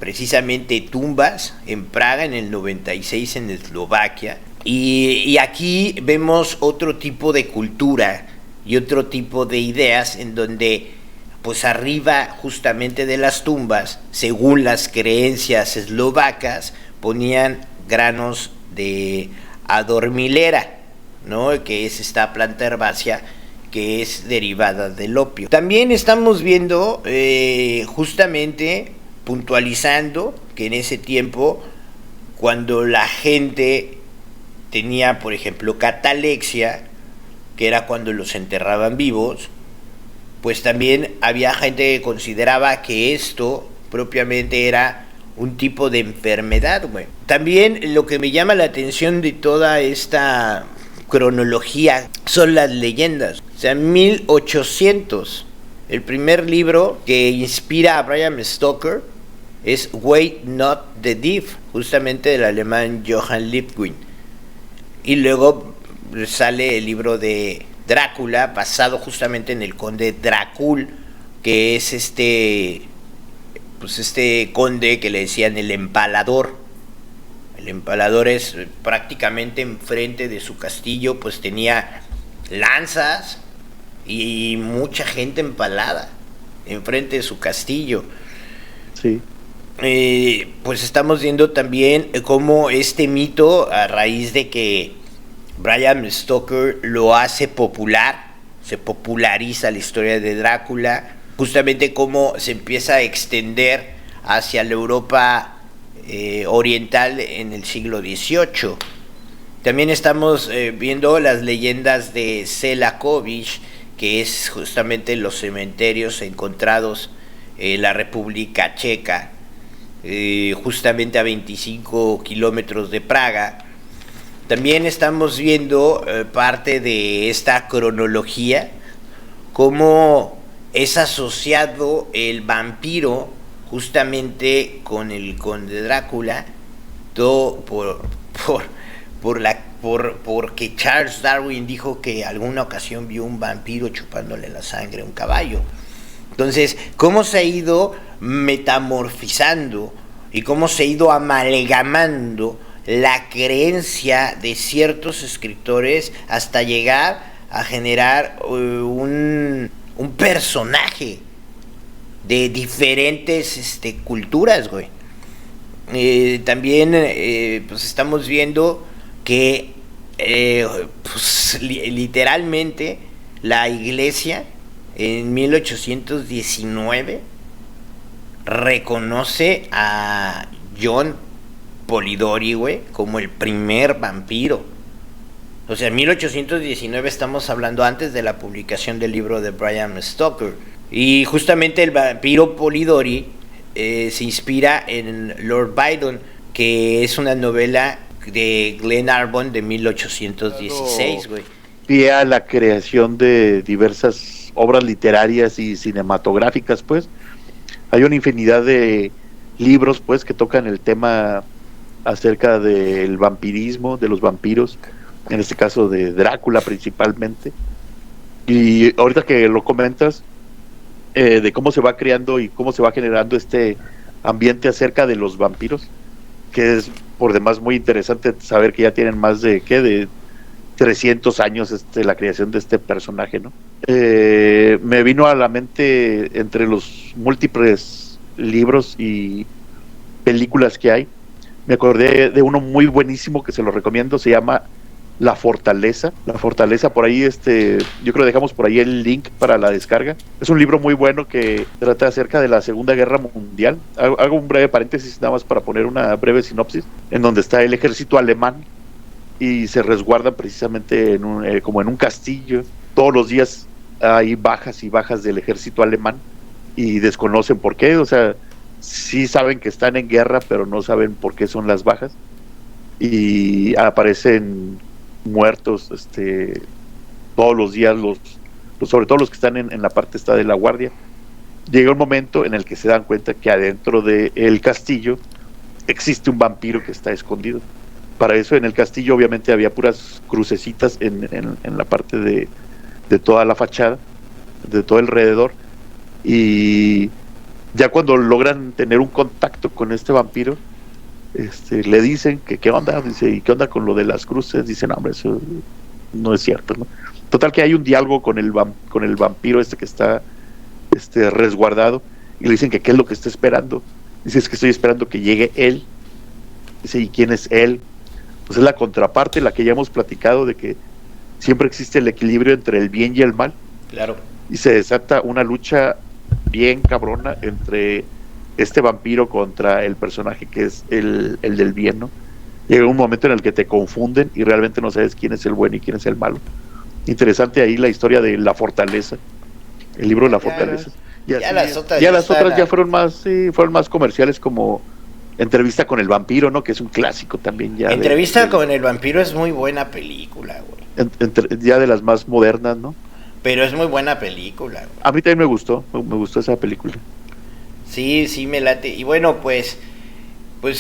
Speaker 1: precisamente tumbas en Praga en el 96, en Eslovaquia, y aquí vemos otro tipo de cultura y otro tipo de ideas en donde pues arriba justamente de las tumbas, según las creencias eslovacas, ponían granos de adormilera, ¿no? Que es esta planta herbácea que es derivada del opio. También estamos viendo, justamente puntualizando, que en ese tiempo, cuando la gente tenía, por ejemplo, catalexia, que era cuando los enterraban vivos, pues también había gente que consideraba que esto propiamente era un tipo de enfermedad, güey. También lo que me llama la atención de toda esta cronología son las leyendas. O sea, 1800, el primer libro que inspira a Bram Stoker es Wait Not the Thief, justamente del alemán Johann Liebknecht. Y luego sale el libro de Drácula, basado justamente en el conde Drácula, que es este conde que le decían el empalador, El empalador es prácticamente enfrente de su castillo, pues tenía lanzas y mucha gente empalada enfrente de su castillo.
Speaker 2: Sí.
Speaker 1: Pues estamos viendo también cómo este mito, a raíz de que Bram Stoker lo hace popular, se populariza la historia de Drácula, justamente cómo se empieza a extender hacia la Europa oriental en el siglo XVIII. También estamos viendo las leyendas de Selakovich, que es justamente los cementerios encontrados en la República Checa, justamente a 25 kilómetros de Praga. También estamos viendo parte de esta cronología, cómo es asociado el vampiro justamente con el conde Drácula, todo porque Charles Darwin dijo que alguna ocasión vio un vampiro chupándole la sangre a un caballo. Entonces, cómo se ha ido metamorfizando y cómo se ha ido amalgamando la creencia de ciertos escritores hasta llegar a generar un personaje de diferentes culturas, güey. También pues estamos viendo que pues, literalmente la iglesia en 1819 reconoce a John Polidori, güey, como el primer vampiro. O sea, en 1819 estamos hablando antes de la publicación del libro de Bram Stoker. Y justamente el vampiro Polidori se inspira en Lord Byron, que es una novela de Glenarvan de 1816, güey.
Speaker 2: Pie a la creación de diversas obras literarias y cinematográficas, pues. Hay una infinidad de libros, pues, que tocan el tema acerca del vampirismo, de los vampiros, en este caso de Drácula principalmente. Y ahorita que lo comentas, de cómo se va creando y cómo se va generando este ambiente acerca de los vampiros, que es por demás muy interesante saber que ya tienen más de 300 años la creación de este personaje, ¿no? Me vino a la mente, entre los múltiples libros y películas que hay, me acordé de uno muy buenísimo que se lo recomiendo, se llama La Fortaleza. La Fortaleza, por ahí, yo creo que dejamos por ahí el link para la descarga. Es un libro muy bueno que trata acerca de la Segunda Guerra Mundial. Hago un breve paréntesis nada más para poner una breve sinopsis, en donde está el ejército alemán y se resguardan precisamente como en un castillo. Todos los días hay bajas y bajas del ejército alemán y desconocen por qué, o sea, sí saben que están en guerra, pero no saben por qué son las bajas, y aparecen muertos todos los días, sobre todo los que están en la parte esta de la guardia. Llega un momento en el que se dan cuenta que adentro del castillo existe un vampiro que está escondido. Para eso en el castillo obviamente había puras crucecitas en la parte de toda la fachada, de todo alrededor, y ya cuando logran tener un contacto con este vampiro, le dicen que qué onda, dice, ¿y qué onda con lo de las cruces? Dicen, hombre, eso no es cierto, ¿no? Total que hay un diálogo con el vampiro que está resguardado, y le dicen que qué es lo que está esperando. Dice, es que estoy esperando que llegue él. Dice, ¿y quién es él? Pues es la contraparte, la que ya hemos platicado, de que siempre existe el equilibrio entre el bien y el mal.
Speaker 1: Claro.
Speaker 2: Y se desata una lucha bien cabrona entre este vampiro contra el personaje que es el del bien, ¿no? Llega un momento en el que te confunden y realmente no sabes quién es el bueno y quién es el malo. Interesante ahí la historia de La Fortaleza, el libro de La Fortaleza.
Speaker 1: Ya las
Speaker 2: otras ya fueron más comerciales, como Entrevista con el Vampiro, ¿no? Que es un clásico también ya.
Speaker 1: Entrevista con el Vampiro es muy buena película, güey.
Speaker 2: Ya de las más modernas, ¿no?
Speaker 1: Pero es muy buena película, güey.
Speaker 2: A mí también me gustó esa película.
Speaker 1: Sí, me late. Y bueno, pues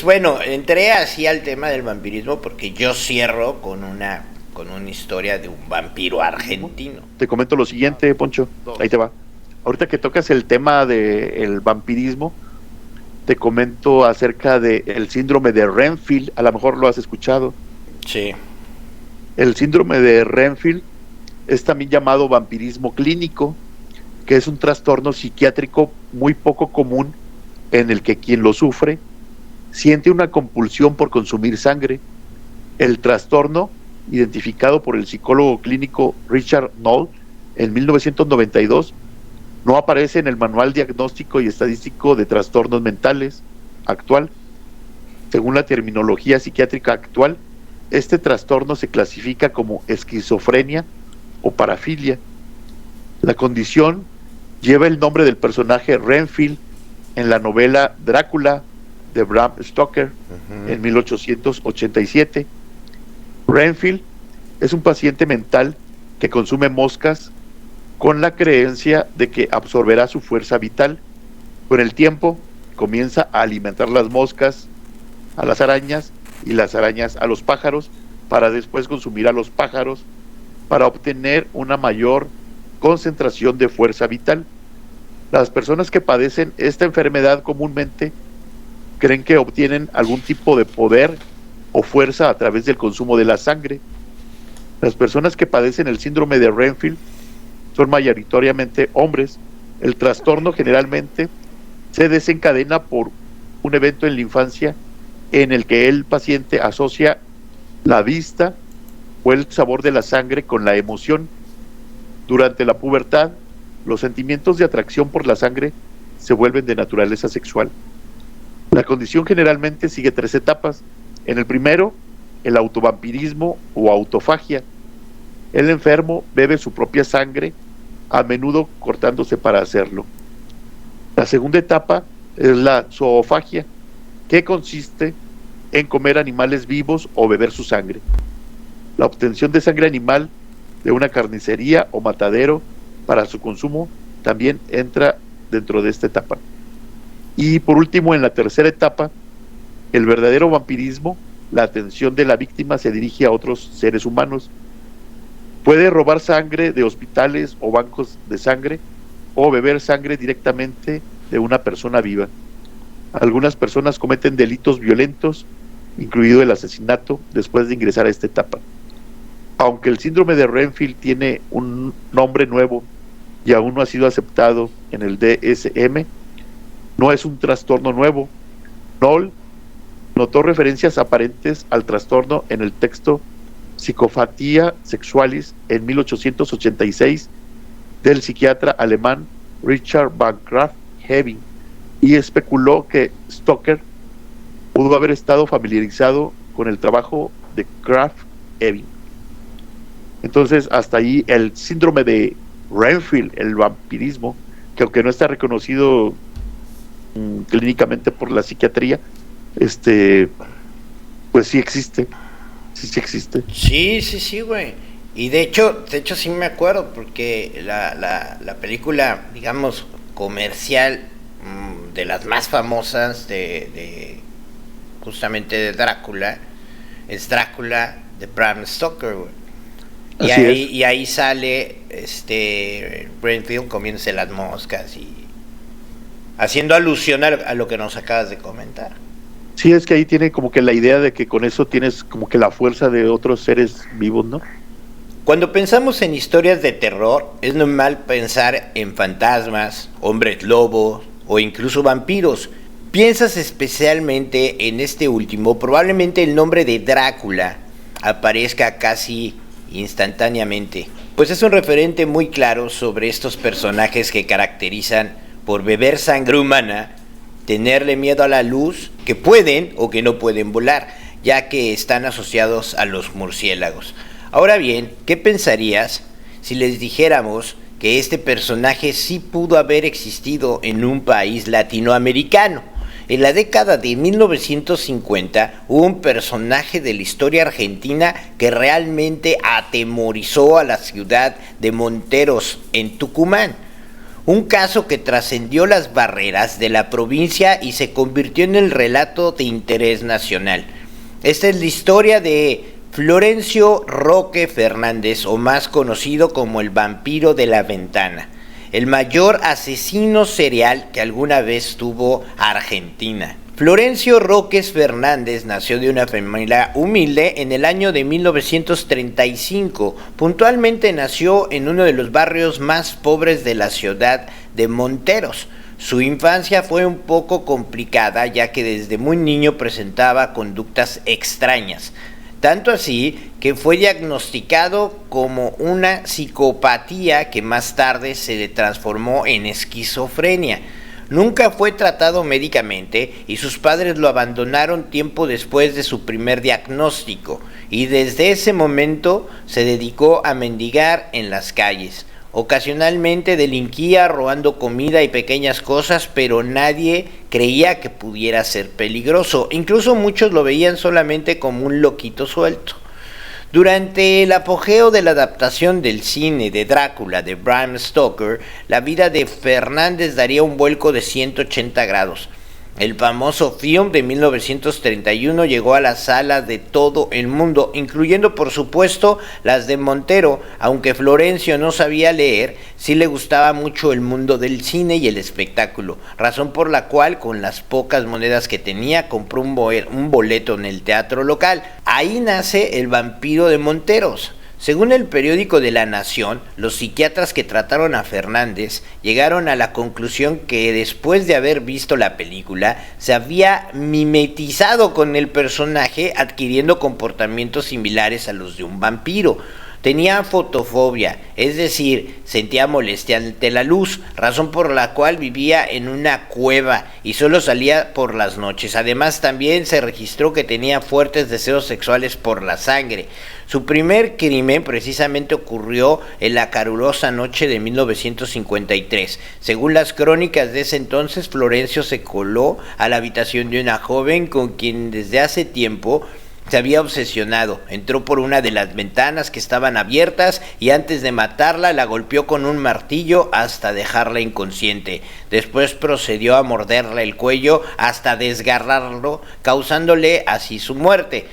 Speaker 1: bueno, entré así al tema del vampirismo porque yo cierro con una historia de un vampiro argentino.
Speaker 2: Te comento lo siguiente, Poncho, ahí te va. Ahorita que tocas el tema del vampirismo, te comento acerca del síndrome de Renfield, a lo mejor lo has escuchado.
Speaker 1: Sí.
Speaker 2: El síndrome de Renfield es también llamado vampirismo clínico, que es un trastorno psiquiátrico muy poco común en el que quien lo sufre siente una compulsión por consumir sangre. El trastorno, identificado por el psicólogo clínico Richard Knoll en 1992, no aparece en el Manual Diagnóstico y Estadístico de Trastornos Mentales actual. Según la terminología psiquiátrica actual, este trastorno se clasifica como esquizofrenia o parafilia. La condición lleva el nombre del personaje Renfield en la novela Drácula de Bram Stoker en 1887. Renfield es un paciente mental que consume moscas con la creencia de que absorberá su fuerza vital. Con el tiempo comienza a alimentar las moscas a las arañas y las arañas a los pájaros, para después consumir a los pájaros para obtener una mayor concentración de fuerza vital. Las personas que padecen esta enfermedad comúnmente creen que obtienen algún tipo de poder o fuerza a través del consumo de la sangre. Las personas que padecen el síndrome de Renfield son mayoritariamente hombres. El trastorno generalmente se desencadena por un evento en la infancia en el que el paciente asocia la vista o el sabor de la sangre con la emoción. Durante la pubertad, los sentimientos de atracción por la sangre se vuelven de naturaleza sexual. La condición generalmente sigue 3 etapas. En el primero, el autovampirismo o autofagia. El enfermo bebe su propia sangre, a menudo cortándose para hacerlo. La segunda etapa es la zoofagia, que consiste en comer animales vivos o beber su sangre. La obtención de sangre animal de una carnicería o matadero para su consumo también entra dentro de esta etapa. Y por último, en la tercera etapa, el verdadero vampirismo, la atención de la víctima se dirige a otros seres humanos. Puede robar sangre de hospitales o bancos de sangre, o beber sangre directamente de una persona viva. Algunas personas cometen delitos violentos, incluido el asesinato, después de ingresar a esta etapa. Aunque el síndrome de Renfield tiene un nombre nuevo y aún no ha sido aceptado en el DSM, no es un trastorno nuevo. Knoll notó referencias aparentes al trastorno en el texto Psychopathia Sexualis en 1886 del psiquiatra alemán Richard van Krafft-Ebing, y especuló que Stoker pudo haber estado familiarizado con el trabajo de Krafft-Ebing. Entonces, hasta ahí el síndrome de Renfield, el vampirismo, que aunque no está reconocido clínicamente por la psiquiatría, pues sí existe. Sí existe.
Speaker 1: Sí, güey. Y de hecho sí me acuerdo, porque la película, digamos, comercial, de las más famosas de justamente de Drácula, es Drácula de Bram Stoker, güey. Y ahí sale Renfield comiéndose las moscas y haciendo alusión a lo que nos acabas de comentar.
Speaker 2: Sí, es que ahí tiene como que la idea de que con eso tienes como que la fuerza de otros seres vivos, ¿no?
Speaker 1: Cuando pensamos en historias de terror, es normal pensar en fantasmas, hombres lobos o incluso vampiros. Piensas especialmente en este último, probablemente el nombre de Drácula aparezca casi instantáneamente, pues es un referente muy claro sobre estos personajes que caracterizan por beber sangre humana, tenerle miedo a la luz, que pueden o que no pueden volar, ya que están asociados a los murciélagos. Ahora bien, ¿qué pensarías si les dijéramos que este personaje sí pudo haber existido en un país latinoamericano? En la década de 1950 hubo un personaje de la historia argentina que realmente atemorizó a la ciudad de Monteros, en Tucumán. Un caso que trascendió las barreras de la provincia y se convirtió en el relato de interés nacional. Esta es la historia de Florencio Roque Fernández, o más conocido como el vampiro de la ventana. el mayor asesino serial que alguna vez tuvo Argentina. Florencio Roques Fernández nació de una familia humilde en el año de 1935. Puntualmente nació en uno de los barrios más pobres de la ciudad de Monteros. Su infancia fue un poco complicada, ya que desde muy niño presentaba conductas extrañas. Tanto así que fue diagnosticado como una psicopatía que más tarde se le transformó en esquizofrenia. Nunca fue tratado médicamente y sus padres lo abandonaron tiempo después de su primer diagnóstico, y desde ese momento se dedicó a mendigar en las calles. Ocasionalmente delinquía robando comida y pequeñas cosas, pero nadie creía que pudiera ser peligroso. Incluso muchos lo veían solamente como un loquito suelto. Durante el apogeo de la adaptación del cine de Drácula de Bram Stoker, la vida de Fernández daría un vuelco de 180 grados. El famoso film de 1931 llegó a las salas de todo el mundo, incluyendo por supuesto las de Montero. Aunque Florencio no sabía leer, sí le gustaba mucho el mundo del cine y el espectáculo, razón por la cual con las pocas monedas que tenía compró un boleto en el teatro local. Ahí nace El vampiro de Monteros. Según el periódico de La Nación, los psiquiatras que trataron a Fernández llegaron a la conclusión que después de haber visto la película, se había mimetizado con el personaje, adquiriendo comportamientos similares a los de un vampiro. Tenía fotofobia, es decir, sentía molestia ante la luz, razón por la cual vivía en una cueva y solo salía por las noches. Además, también se registró que tenía fuertes deseos sexuales por la sangre. Su primer crimen precisamente ocurrió en la calurosa noche de 1953. Según las crónicas de ese entonces, Florencio se coló a la habitación de una joven con quien desde hace tiempo se había obsesionado. Entró por una de las ventanas que estaban abiertas y antes de matarla la golpeó con un martillo hasta dejarla inconsciente. Después procedió a morderle el cuello hasta desgarrarlo, causándole así su muerte.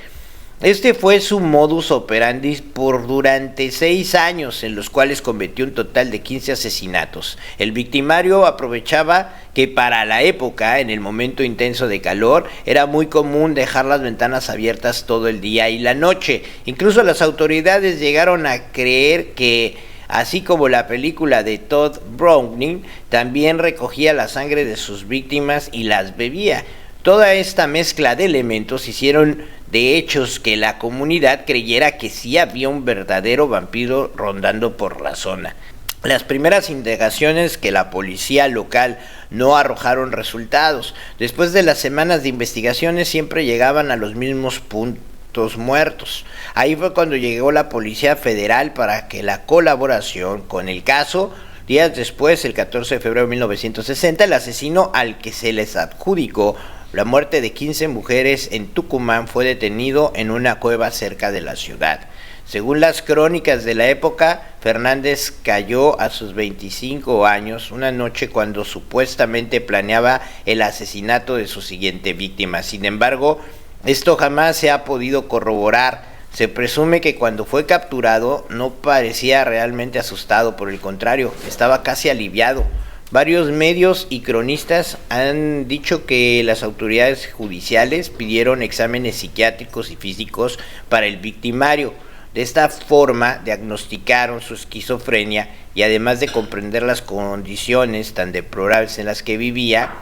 Speaker 1: Este fue su modus operandi durante 6 años, en los cuales cometió un total de 15 asesinatos. El victimario aprovechaba que para la época, en el momento intenso de calor, era muy común dejar las ventanas abiertas todo el día y la noche. Incluso las autoridades llegaron a creer que, así como la película de Todd Browning, también recogía la sangre de sus víctimas y las bebía. Toda esta mezcla de elementos hicieron de hechos que la comunidad creyera que sí había un verdadero vampiro rondando por la zona. Las primeras indagaciones que la policía local no arrojaron resultados. Después de las semanas de investigaciones siempre llegaban a los mismos puntos muertos. Ahí fue cuando llegó la Policía Federal para que la colaboración con el caso. Días después, el 14 de febrero de 1960, el asesino al que se les adjudicó la muerte de 15 mujeres en Tucumán fue detenido en una cueva cerca de la ciudad. Según las crónicas de la época, Fernández cayó a sus 25 años, una noche cuando supuestamente planeaba el asesinato de su siguiente víctima. Sin embargo, esto jamás se ha podido corroborar. Se presume que cuando fue capturado no parecía realmente asustado, por el contrario, estaba casi aliviado. Varios medios y cronistas han dicho que las autoridades judiciales pidieron exámenes psiquiátricos y físicos para el victimario. De esta forma diagnosticaron su esquizofrenia y además de comprender las condiciones tan deplorables en las que vivía,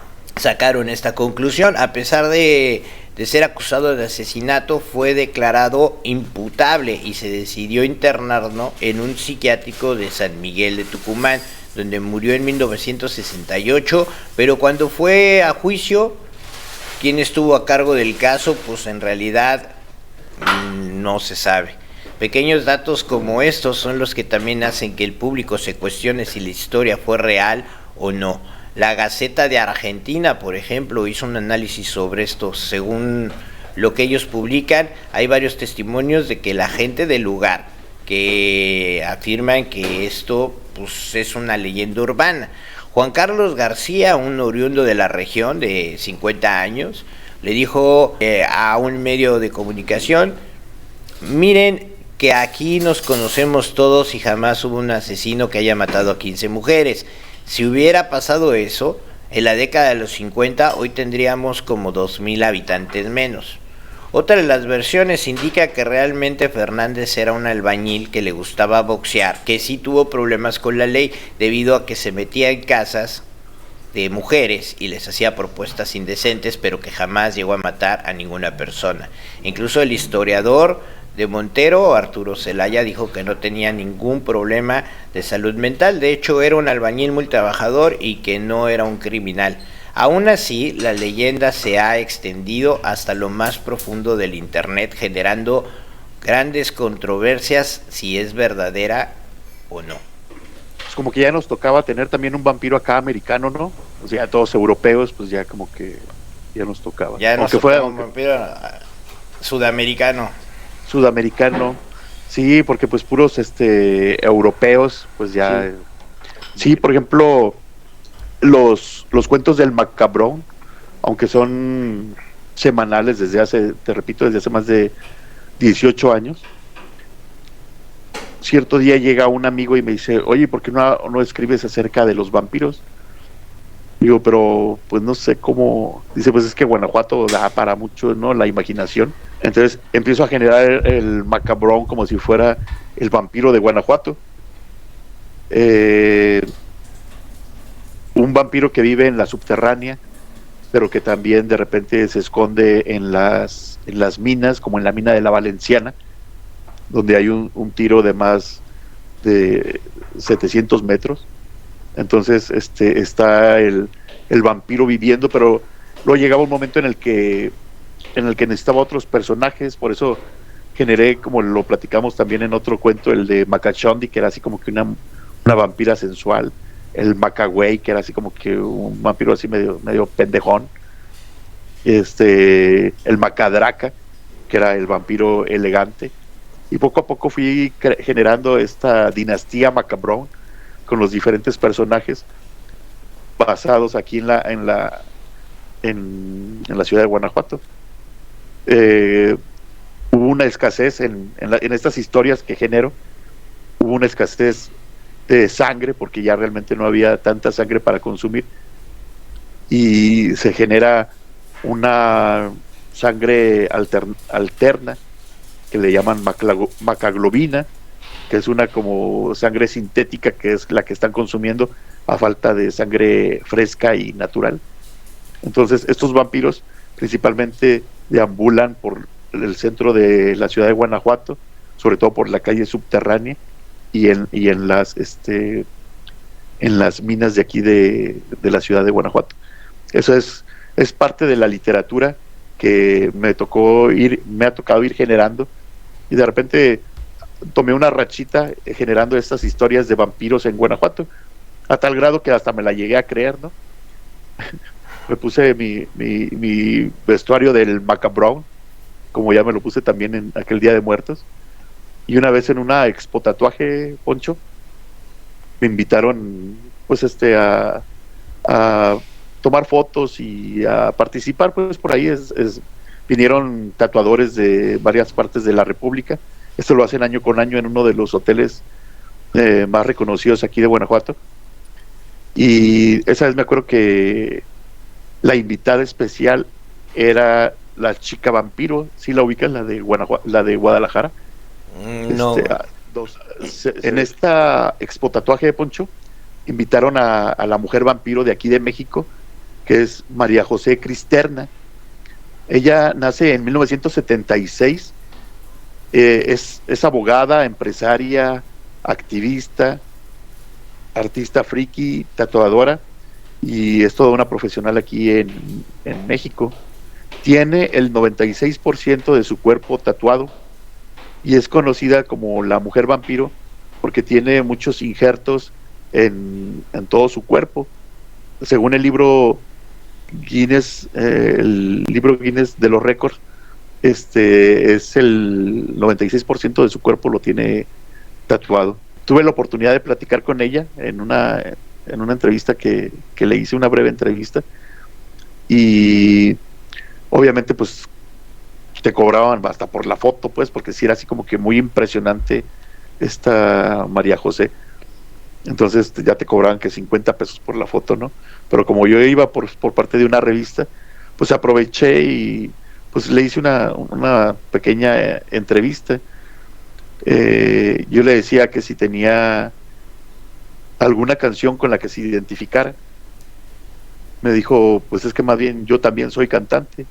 Speaker 1: sacaron esta conclusión. A pesar de ser acusado de asesinato, fue declarado imputable y se decidió internarlo en un psiquiátrico de San Miguel de Tucumán, donde murió en 1968, pero cuando fue a juicio, ¿quién estuvo a cargo del caso? Pues en realidad no se sabe. Pequeños datos como estos son los que también hacen que el público se cuestione si la historia fue real o no. La Gaceta de Argentina, por ejemplo, hizo un análisis sobre esto. Según lo que ellos publican, hay varios testimonios de que la gente del lugar que afirman que esto pues es una leyenda urbana. Juan Carlos García, un oriundo de la región de 50 años, le dijo a un medio de comunicación: miren que aquí nos conocemos todos y jamás hubo un asesino que haya matado a 15 mujeres. Si hubiera pasado eso, en la década de los 50, hoy tendríamos como 2.000 habitantes menos. Otra de las versiones indica que realmente Fernández era un albañil que le gustaba boxear, que sí tuvo problemas con la ley debido a que se metía en casas de mujeres y les hacía propuestas indecentes, pero que jamás llegó a matar a ninguna persona. Incluso el historiador de Montero, Arturo Celaya, dijo que no tenía ningún problema de salud mental, de hecho era un albañil muy trabajador y que no era un criminal. Aún así, la leyenda se ha extendido hasta lo más profundo del internet, generando grandes controversias si es verdadera o no.
Speaker 2: Pues como que ya nos tocaba tener también un vampiro acá americano, ¿no? O sea, todos europeos, pues ya como que ya nos tocaba.
Speaker 1: Ya nos tocaba un vampiro sudamericano.
Speaker 2: Sudamericano, sí, porque pues puros europeos, pues ya. Sí, por ejemplo, los cuentos del macabrón, aunque son semanales desde hace, te repito, desde hace más de 18 años. Cierto día llega un amigo y me dice, oye, ¿por qué no escribes acerca de los vampiros? Digo, pero pues no sé cómo. Dice, pues es que Guanajuato da para mucho, ¿no? La imaginación. Entonces empiezo a generar el macabrón como si fuera el vampiro de Guanajuato. Un vampiro que vive en la subterránea, pero que también de repente se esconde en las minas, como en la mina de la Valenciana, donde hay un tiro de más de 700 metros. Entonces está el vampiro viviendo, pero luego llegaba un momento en el que necesitaba otros personajes, por eso generé, como lo platicamos también en otro cuento, el de Macachondi, que era así como que una vampira sensual, el Macagüey, que era así como que un vampiro así medio pendejón, el Macadraca, que era el vampiro elegante, y poco a poco fui generando esta dinastía macabrón con los diferentes personajes basados aquí en la ciudad de Guanajuato. Hubo una escasez en estas historias que genero, hubo una escasez de sangre porque ya realmente no había tanta sangre para consumir y se genera una sangre alterna que le llaman macaglobina, que es una como sangre sintética, que es la que están consumiendo a falta de sangre fresca y natural. Entonces estos vampiros principalmente deambulan por el centro de la ciudad de Guanajuato, sobre todo por la calle subterránea y en las minas de aquí de la ciudad de Guanajuato. Eso es parte de la literatura que me ha tocado ir generando, y de repente tomé una rachita generando estas historias de vampiros en Guanajuato, a tal grado que hasta me la llegué a creer, ¿no? Me puse mi vestuario del macabrón, como ya me lo puse también en aquel Día de Muertos, y una vez en una expo tatuaje, Poncho, me invitaron pues a tomar fotos y a participar, pues por ahí vinieron tatuadores de varias partes de la República. Esto lo hacen año con año en uno de los hoteles más reconocidos aquí de Guanajuato, y esa vez me acuerdo que la invitada especial era la chica vampiro. ¿Sí la ubicas, la de Guadalajara?
Speaker 1: No.
Speaker 2: En esta expo tatuaje de Poncho invitaron a la mujer vampiro de aquí de México, que es María José Cristerna. Ella nace en 1976, es abogada, empresaria, activista, artista friki, tatuadora, y es toda una profesional aquí en México. Tiene el 96% de su cuerpo tatuado y es conocida como la mujer vampiro porque tiene muchos injertos en todo su cuerpo. Según el libro Guinness de los récords, es el 96% de su cuerpo lo tiene tatuado. Tuve la oportunidad de platicar con ella en una entrevista que le hice, una breve entrevista, y obviamente pues te cobraban hasta por la foto, pues, porque sí era así como que muy impresionante esta María José. Entonces ya te cobraban que 50 pesos por la foto, ¿no? Pero como yo iba por parte de una revista, pues aproveché y pues le hice una pequeña entrevista. Yo le decía que si tenía alguna canción con la que se identificara. Me dijo, pues es que más bien yo también soy cantante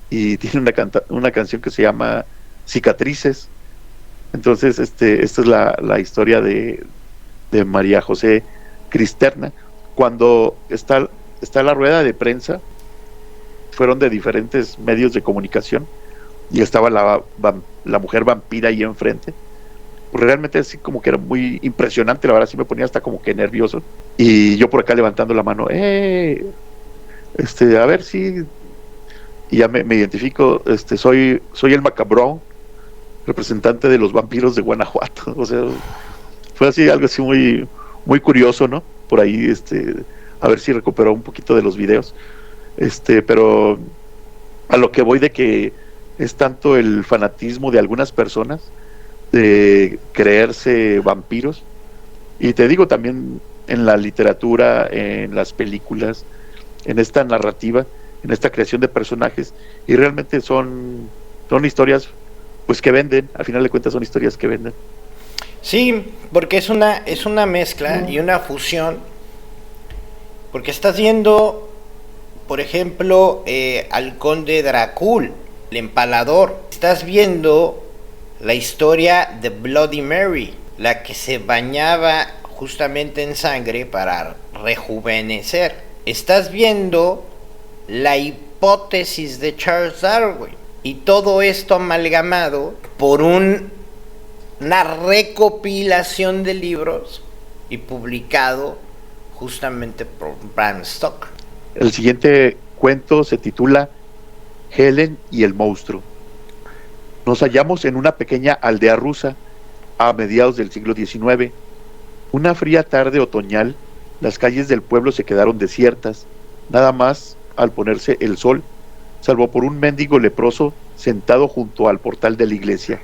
Speaker 2: y tiene una canción que se llama Cicatrices. Entonces, esta es la historia de María José Cristerna. Cuando está la rueda de prensa, fueron de diferentes medios de comunicación y estaba la mujer vampira ahí enfrente. Pues realmente así como que era muy impresionante, la verdad sí me ponía hasta como que nervioso. Y yo por acá levantando la mano, a ver si... Y ya me identifico, soy el Macabrón, representante de los vampiros de Guanajuato. O sea, fue así, algo así muy, muy curioso, ¿no? Por ahí, a ver si recuperó un poquito de los videos. Pero a lo que voy de que es tanto el fanatismo de algunas personas de creerse vampiros, y te digo también en la literatura, en las películas, en esta narrativa, en esta creación de personajes, y realmente son historias pues que venden, al final de cuentas son historias que venden.
Speaker 1: Sí, porque es una mezcla y una fusión, porque estás viendo, por ejemplo, al conde Drácula, el empalador, estás viendo la historia de Bloody Mary, la que se bañaba justamente en sangre para rejuvenecer. Estás viendo la hipótesis de Charles Darwin y todo esto amalgamado por una recopilación de libros y publicado justamente por Bram Stoker.
Speaker 2: El siguiente cuento se titula Helen y el monstruo. Nos hallamos en una pequeña aldea rusa a mediados del siglo XIX. Una fría tarde otoñal, las calles del pueblo se quedaron desiertas, nada más al ponerse el sol, salvo por un mendigo leproso sentado junto al portal de la iglesia.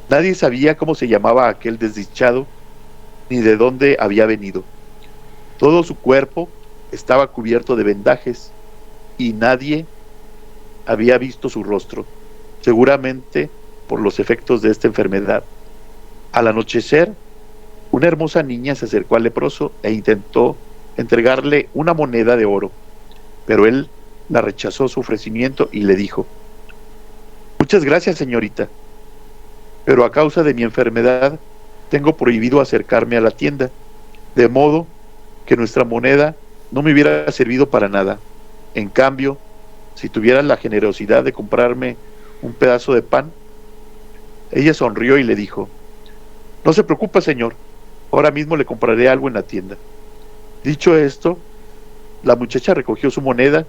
Speaker 2: Nadie sabía cómo se llamaba aquel desdichado, ni de dónde había venido. Todo su cuerpo estaba cubierto de vendajes, y nadie había visto su rostro, seguramente por los efectos de esta enfermedad. Al anochecer, una hermosa niña se acercó al leproso e intentó entregarle una moneda de oro, pero él la rechazó su ofrecimiento y le dijo: muchas gracias, señorita, pero a causa de mi enfermedad tengo prohibido acercarme a la tienda, de modo que nuestra moneda no me hubiera servido para nada. En cambio, si tuvieran la generosidad de comprarme un pedazo de pan. Ella sonrió y le dijo: no se preocupe, señor, ahora mismo le compraré algo en la tienda. Dicho esto, la muchacha recogió su moneda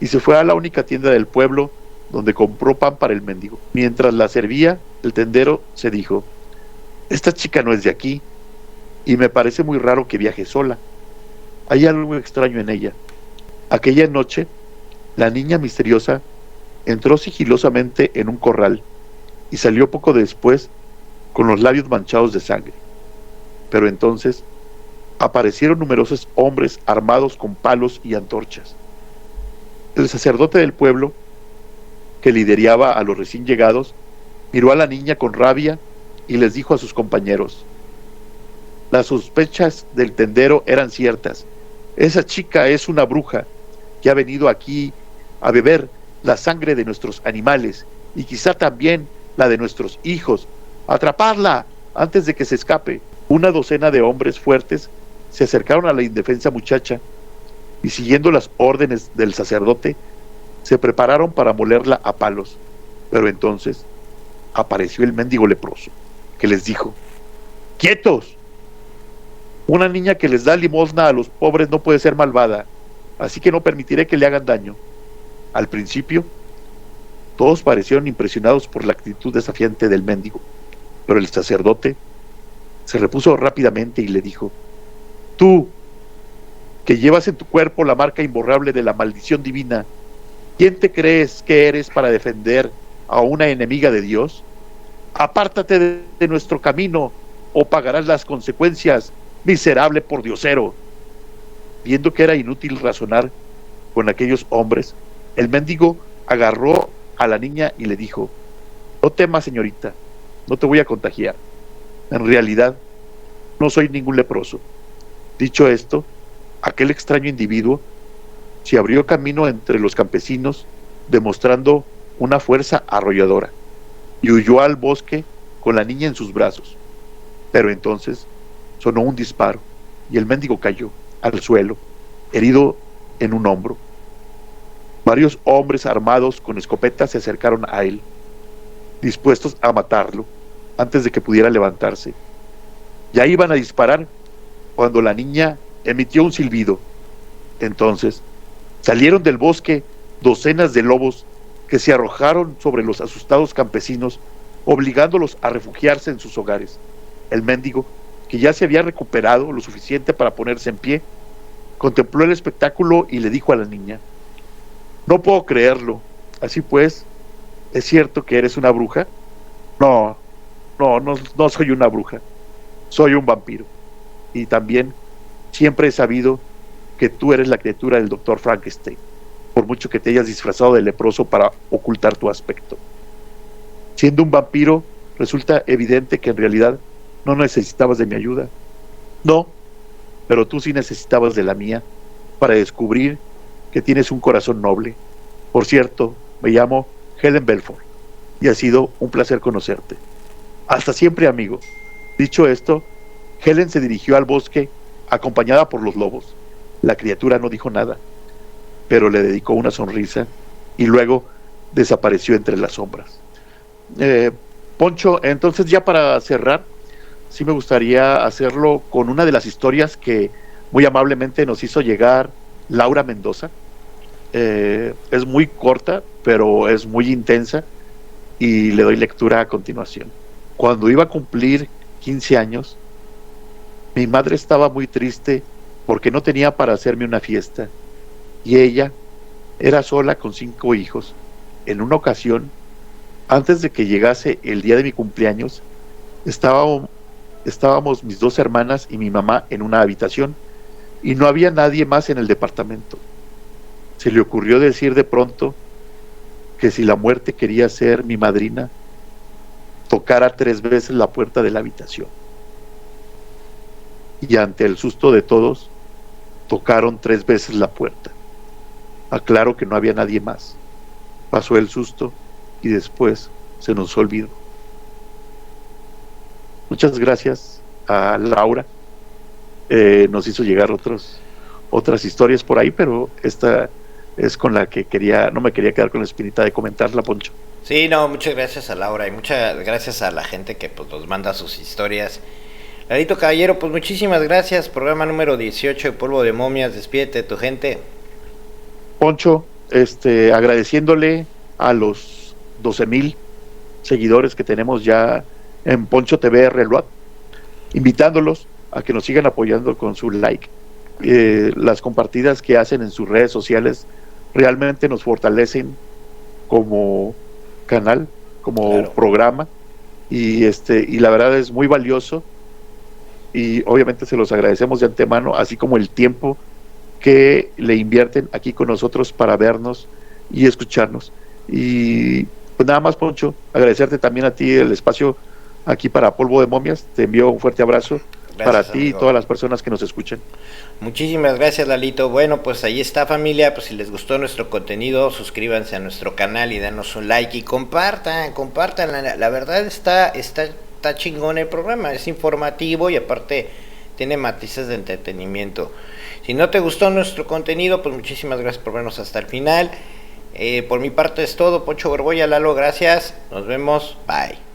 Speaker 2: y se fue a la única tienda del pueblo donde compró pan para el mendigo. Mientras la servía, el tendero se dijo: esta chica no es de aquí y me parece muy raro que viaje sola. Hay algo extraño en ella. Aquella noche, la niña misteriosa entró sigilosamente en un corral y salió poco después con los labios manchados de sangre. Pero entonces aparecieron numerosos hombres armados con palos y antorchas. El sacerdote del pueblo, que lideraba a los recién llegados, miró a la niña con rabia y les dijo a sus compañeros: las sospechas del tendero eran ciertas. Esa chica es una bruja que ha venido aquí a beber la sangre de nuestros animales y quizá también la de nuestros hijos. ¡Atrapadla antes de que se escape! Una docena de hombres fuertes se acercaron a la indefensa muchacha y, siguiendo las órdenes del sacerdote, se prepararon para molerla a palos. Pero entonces apareció el mendigo leproso, que les dijo: ¡quietos! Una niña que les da limosna a los pobres no puede ser malvada, así que no permitiré que le hagan daño. Al principio, todos parecieron impresionados por la actitud desafiante del mendigo, pero el sacerdote se repuso rápidamente y le dijo: tú, que llevas en tu cuerpo la marca imborrable de la maldición divina, ¿quién te crees que eres para defender a una enemiga de Dios? Apártate de nuestro camino, o pagarás las consecuencias, miserable pordiosero. Viendo que era inútil razonar con aquellos hombres, el mendigo agarró a la niña y le dijo: no temas, señorita, no te voy a contagiar. En realidad, no soy ningún leproso. Dicho esto, aquel extraño individuo se abrió camino entre los campesinos, demostrando una fuerza arrolladora, y huyó al bosque con la niña en sus brazos. Pero entonces sonó un disparo, y el mendigo cayó al suelo, herido en un hombro. Varios hombres armados con escopetas se acercaron a él, dispuestos a matarlo antes de que pudiera levantarse. Ya iban a disparar cuando la niña emitió un silbido. Entonces salieron del bosque docenas de lobos que se arrojaron sobre los asustados campesinos, obligándolos a refugiarse en sus hogares. El mendigo, que ya se había recuperado lo suficiente para ponerse en pie, contempló el espectáculo y le dijo a la niña: no puedo creerlo. Así pues, ¿es cierto que eres una bruja? No soy una bruja. Soy un vampiro. Y también siempre he sabido que tú eres la criatura del doctor Frankenstein, por mucho que te hayas disfrazado de leproso para ocultar tu aspecto. Siendo un vampiro, resulta evidente que en realidad no necesitabas de mi ayuda. No, pero tú sí necesitabas de la mía para descubrir que tienes un corazón noble. Por cierto, me llamo Helen Belfort y ha sido un placer conocerte. Hasta siempre, amigo. Dicho esto, Helen se dirigió al bosque acompañada por los lobos. La criatura no dijo nada, pero le dedicó una sonrisa y luego desapareció entre las sombras. Poncho, entonces ya para cerrar, sí me gustaría hacerlo con una de las historias que muy amablemente nos hizo llegar Laura Mendoza. Es muy corta, pero es muy intensa y le doy lectura a continuación. Cuando iba a cumplir 15 años, mi madre estaba muy triste porque no tenía para hacerme una fiesta y ella era sola con 5 hijos. En una ocasión, antes de que llegase el día de mi cumpleaños, estábamos mis 2 hermanas y mi mamá en una habitación y no había nadie más en el departamento. Se le ocurrió decir de pronto que si la muerte quería ser mi madrina, tocara 3 veces la puerta de la habitación. Y ante el susto de todos, tocaron 3 veces la puerta. Aclaro que no había nadie más. Pasó el susto y después se nos olvidó. Muchas gracias a Laura. Nos hizo llegar otras historias por ahí, pero esta es con la que no me quería quedar con la espinita de comentarla, Poncho.
Speaker 1: Sí, no, muchas gracias a Laura y muchas gracias a la gente que pues nos manda sus historias. Larito Caballero, pues muchísimas gracias. Programa número 18 de Polvo de Momias. Despídete de tu gente.
Speaker 2: Poncho, agradeciéndole a los 12,000 seguidores que tenemos ya en Poncho TV Reload, invitándolos a que nos sigan apoyando con su like. Las compartidas que hacen en sus redes sociales realmente nos fortalecen como canal, como claro, programa, y la verdad es muy valioso y obviamente se los agradecemos de antemano, así como el tiempo que le invierten aquí con nosotros para vernos y escucharnos. Y pues nada más, Poncho, agradecerte también a ti el espacio aquí para Polvo de Momias. Te envío un fuerte abrazo. Gracias, para ti, amigo, y todas las personas que nos escuchen.
Speaker 1: Muchísimas gracias, Lalito. Bueno, pues ahí está, familia. Pues si les gustó nuestro contenido, suscríbanse a nuestro canal y denos un like y compartan. La verdad está chingón el programa, es informativo y aparte tiene matices de entretenimiento. Si no te gustó nuestro contenido, pues muchísimas gracias por vernos hasta el final. Por mi parte es todo. Poncho Borbolla, Lalo, gracias. Nos vemos. Bye.